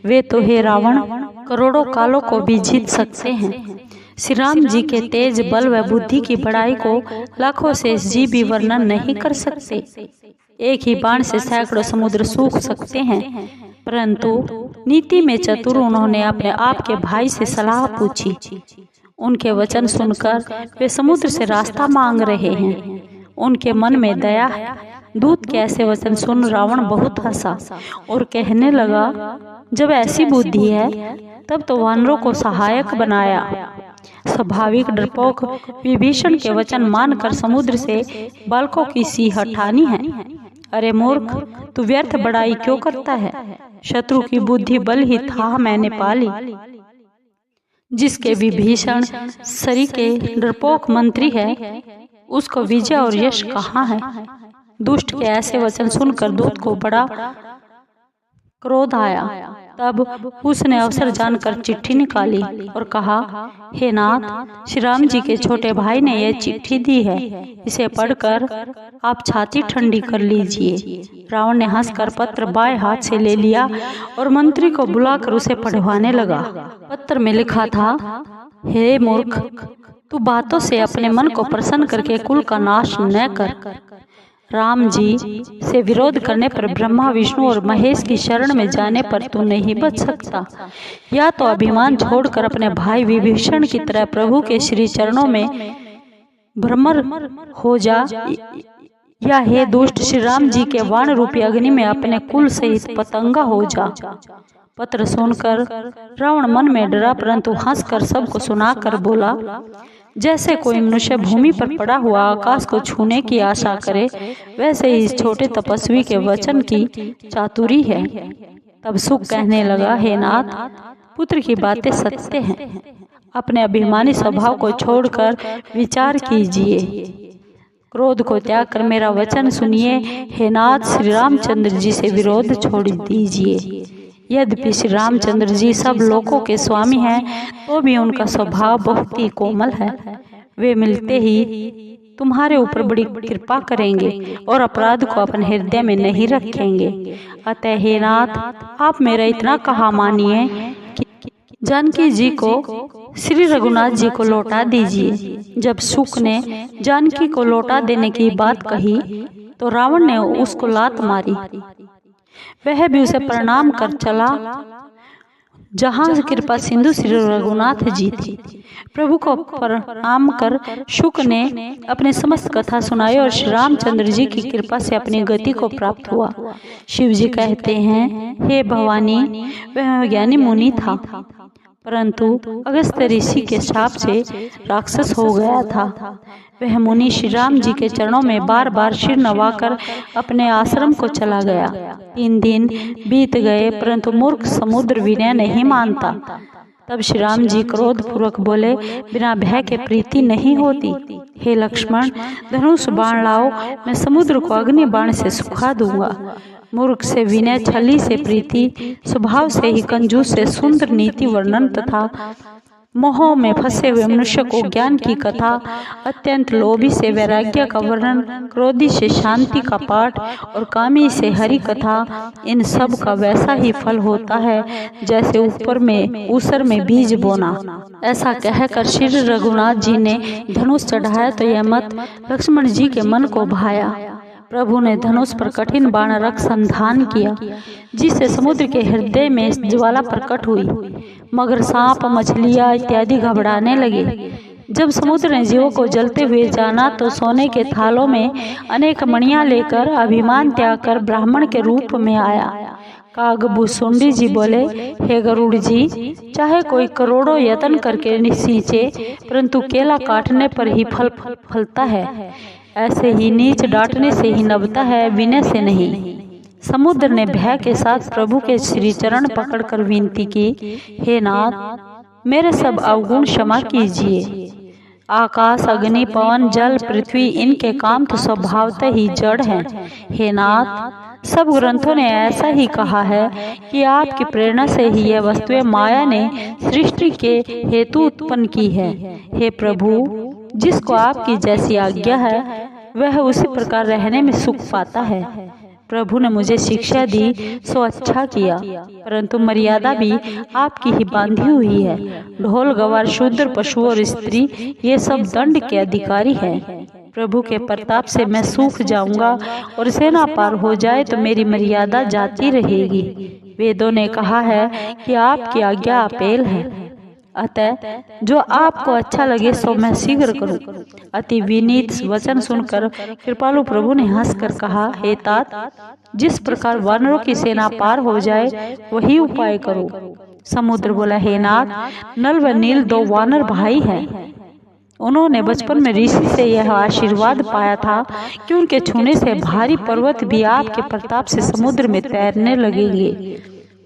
Speaker 1: वे तो हे रावण, करोड़ों कालों को भी जीत सकते हैं। श्री राम जी के तेज बल व बुद्धि की बड़ाई को लाखों शेष जीव भी वर्णन नहीं कर सकते। एक ही बाण से सैकड़ों समुद्र सूख सकते हैं, परंतु नीति में चतुर उन्होंने अपने आप के भाई से सलाह पूछी। उनके वचन सुनकर वे समुद्र से रास्ता मांग रहे हैं। उनके मन में दया है। दूत के ऐसे वचन सुन रावण बहुत हंसा और कहने लगा, जब ऐसी बुद्धि है तब तो वानरों को सहायक बनाया। स्वाभाविक डरपोक विभीषण के वचन मानकर समुद्र से बालकों की सी हठानी है। अरे मूर्ख, तू व्यर्थ बड़ाई क्यों करता है? शत्रु की बुद्धि बल ही था मैंने पाली। जिसके विभीषण सरी के डरपोक मंत्री है, उसको विजय और यश कहाँ है? दुष्ट के ऐसे वचन सुनकर दूत को बड़ा क्रोध आया। तब उसने अवसर जानकर चिट्ठी निकाली और कहा, हे नाथ, श्री राम जी के छोटे भाई ने यह चिट्ठी दी है, इसे पढ़कर आप छाती ठंडी कर लीजिए। रावण ने हंसकर पत्र बाएं हाथ से ले लिया और मंत्री को बुलाकर उसे पढ़वाने लगा। पत्र में लिखा था, हे मूर्ख, तू बातों से अपने मन को प्रसन्न करके कुल का नाश न कर। राम जी से विरोध करने पर ब्रह्मा, विष्णु और महेश की शरण में जाने पर तू नहीं बच सकता। या तो अभिमान छोड़कर अपने भाई विभीषण की तरह प्रभु के श्री चरणों में भ्रमर हो जा, या हे दुष्ट, श्री राम जी के वाण रूपी अग्नि में अपने कुल सहित पतंगा हो जा। पत्र सुनकर रावण मन में डरा, परंतु हंसकर सबको सुनाकर बोला, जैसे कोई मनुष्य भूमि पर पड़ा हुआ आकाश को छूने की आशा करे, वैसे ही इस छोटे तपस्वी के वचन की चातुरी है। तब सुख कहने लगा, हे नाथ, पुत्र की बातें सत्य हैं। अपने अभिमानी स्वभाव को छोड़कर विचार कीजिए, क्रोध को त्याग कर मेरा वचन सुनिए। हे नाथ, श्री रामचंद्र जी से विरोध छोड़ दीजिए। यद्यपि श्री रामचंद्र जी सब लोगों के स्वामी हैं, तो भी उनका स्वभाव बहुत ही कोमल है। वे मिलते ही तुम्हारे ऊपर बड़ी कृपा करेंगे और अपराध को अपने हृदय में नहीं रखेंगे। अतः हे नाथ, आप मेरा इतना कहा मानिए कि जानकी जी को श्री रघुनाथ जी को लौटा दीजिए। जब शुक ने जानकी को लौटा देने की बात कही तो रावण ने उसको लात मारी। वह भी उसे प्रणाम कर चला जहाँ कृपा सिंधु श्री रघुनाथ जी थी। प्रभु को प्रणाम कर शुक ने अपने समस्त कथा सुनाई और श्री रामचंद्र जी की कृपा से अपनी गति को प्राप्त हुआ। शिव जी कहते हैं, हे भवानी, वह ज्ञानी मुनि था, परंतु अगस्त्य ऋषि के शाप से राक्षस हो गया था। वह मुनि श्री राम जी के चरणों में बार बार सिर नवाकर अपने आश्रम को चला गया। 3 दिन बीत गए, परंतु मूर्ख समुद्र विनय नहीं मानता। तब श्री राम जी क्रोध पूर्वक बोले, बिना भय के प्रीति नहीं होती। हे लक्ष्मण, धनुष बाण लाओ, मैं समुद्र को अग्नि बाण से सुखा दूंगा। मूर्ख से विनय, छली से प्रीति, स्वभाव से ही कंजूस से सुंदर नीति वर्णन तथा मोह में फंसे हुए मनुष्य को ज्ञान की कथा, अत्यंत लोभी से वैराग्य का वर्णन, क्रोधी से शांति का पाठ और कामी से हरि कथा, इन सब का वैसा ही फल होता है जैसे ऊपर में ऊसर में बीज बोना। ऐसा कहकर श्री रघुनाथ जी ने धनुष चढ़ाया तो यह मत लक्ष्मण जी के मन को भाया। प्रभु ने धनुष पर कठिन बाण रख संधान किया, जिससे समुद्र के हृदय में ज्वाला प्रकट हुई। मगर, सांप, मछलियां इत्यादि घबराने लगे। जब समुद्र ने जीवों को जलते हुए जाना तो सोने के थालों में अनेक मणियां लेकर अभिमान त्याग कर ब्राह्मण के रूप में आया। कागभूषुंडी जी बोले, हे गरुड़ जी, चाहे कोई करोड़ों यत्न करके सींचे, परंतु केला काटने पर ही फल फलता है। ऐसे ही नीच डांटने से ही नभता है, विनय से नहीं। समुद्र ने भय के साथ प्रभु के श्री चरण पकड़कर विनती की, हे नाथ, मेरे सब अवगुण क्षमा कीजिए। आकाश, अग्नि, पवन, जल, पृथ्वी, इनके काम तो स्वभावतः ही जड़ हैं। हे नाथ, सब ग्रंथों ने ऐसा ही कहा है कि आपकी प्रेरणा से ही यह वस्तुएं माया ने सृष्टि के हेतु उत्पन्न की है। हे प्रभु, जिसको आपकी जैसी आज्ञा है वह उसी प्रकार रहने में सुख पाता है। प्रभु ने मुझे शिक्षा दी सो अच्छा किया, परंतु मर्यादा भी आपकी ही बांधी हुई है। ढोल, गवार, शूद्र, पशु और स्त्री, ये सब दंड के अधिकारी हैं। प्रभु के प्रताप से मैं सूख जाऊंगा और सेना पार हो जाए तो मेरी मर्यादा जाती रहेगी। वेदों ने कहा है कि आपकी आज्ञा अपेल है, अतः जो आपको अच्छा लगे सो मैं शीघ्र करूं। अति विनीत वचन सुनकर कृपालु प्रभु ने हंसकर कहा, हे तात, जिस प्रकार वानरों की सेना पार हो जाए वही उपाय करो। समुद्र बोला, हे नाथ, नल व नील 2 वानर भाई हैं। उन्होंने बचपन में ऋषि से यह आशीर्वाद पाया था कि उनके छूने से भारी पर्वत भी आपके प्रताप से समुद्र में तैरने लगेंगे।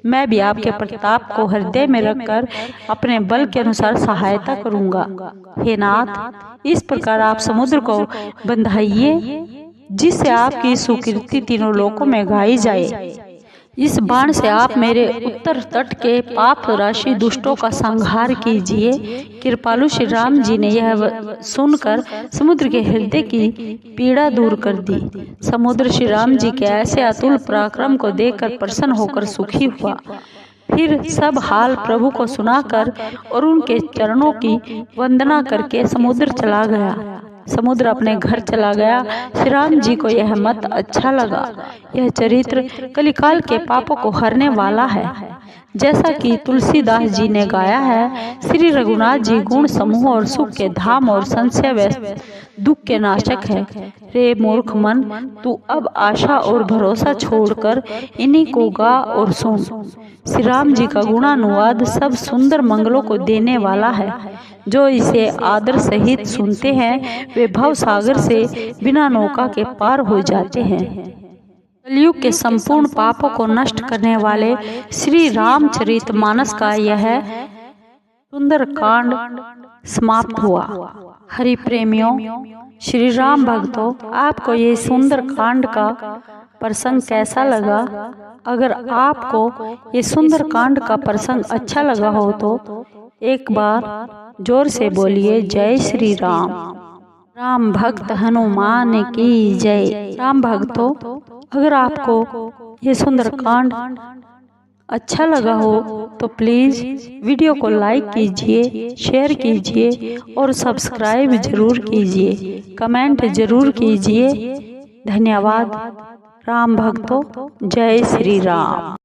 Speaker 1: मैं भी आपके प्रताप को हृदय में रखकर अपने बल के अनुसार सहायता करूंगा। हे नाथ, इस प्रकार आप समुद्र को बंधाइए जिससे आपकी सुकीर्ति तीनों लोकों में गाई जाए। इस बाण से आप मेरे उत्तर तट के पाप राशि दुष्टों का संहार कीजिए। कृपालु श्री राम जी ने यह सुनकर समुद्र के हृदय की पीड़ा दूर कर दी। समुद्र श्री राम जी के ऐसे अतुल पराक्रम को देखकर प्रसन्न होकर सुखी हुआ। फिर सब हाल प्रभु को सुनाकर और उनके चरणों की वंदना करके समुद्र चला गया। समुद्र अपने घर चला गया। श्री राम जी को यह मत अच्छा लगा। यह चरित्र कलिकाल के पापों को हरने वाला है। जैसा कि तुलसीदास जी ने गाया है, श्री रघुनाथ जी गुण समूह और सुख के धाम और संशय व दुख के नाशक है। रे मूर्ख मन, तू अब आशा और भरोसा छोड़कर इन्हीं को गा और सुन। श्री राम जी का गुणानुवाद सब सुंदर मंगलों को देने वाला है। जो इसे आदर सहित सुनते हैं वे भव सागर से बिना नौका के पार हो जाते हैं। कलयुग के संपूर्ण पापों को नष्ट करने वाले श्री रामचरितमानस का यह सुंदर कांड समाप्त हुआ। हरि प्रेमियों, श्री राम भक्तों, आपको ये सुंदर कांड का प्रसंग कैसा लगा? अगर आपको ये सुंदर कांड का प्रसंग अच्छा लगा हो तो एक बार जोर से बोलिए जय श्री राम। राम भक्त हनुमान की जय। राम भक्तों, अगर आपको ये सुंदर कांड अच्छा लगा हो तो प्लीज़ वीडियो को लाइक कीजिए, शेयर कीजिए और सब्सक्राइब जरूर कीजिए, कमेंट जरूर कीजिए। धन्यवाद। राम भक्तों, जय श्री राम।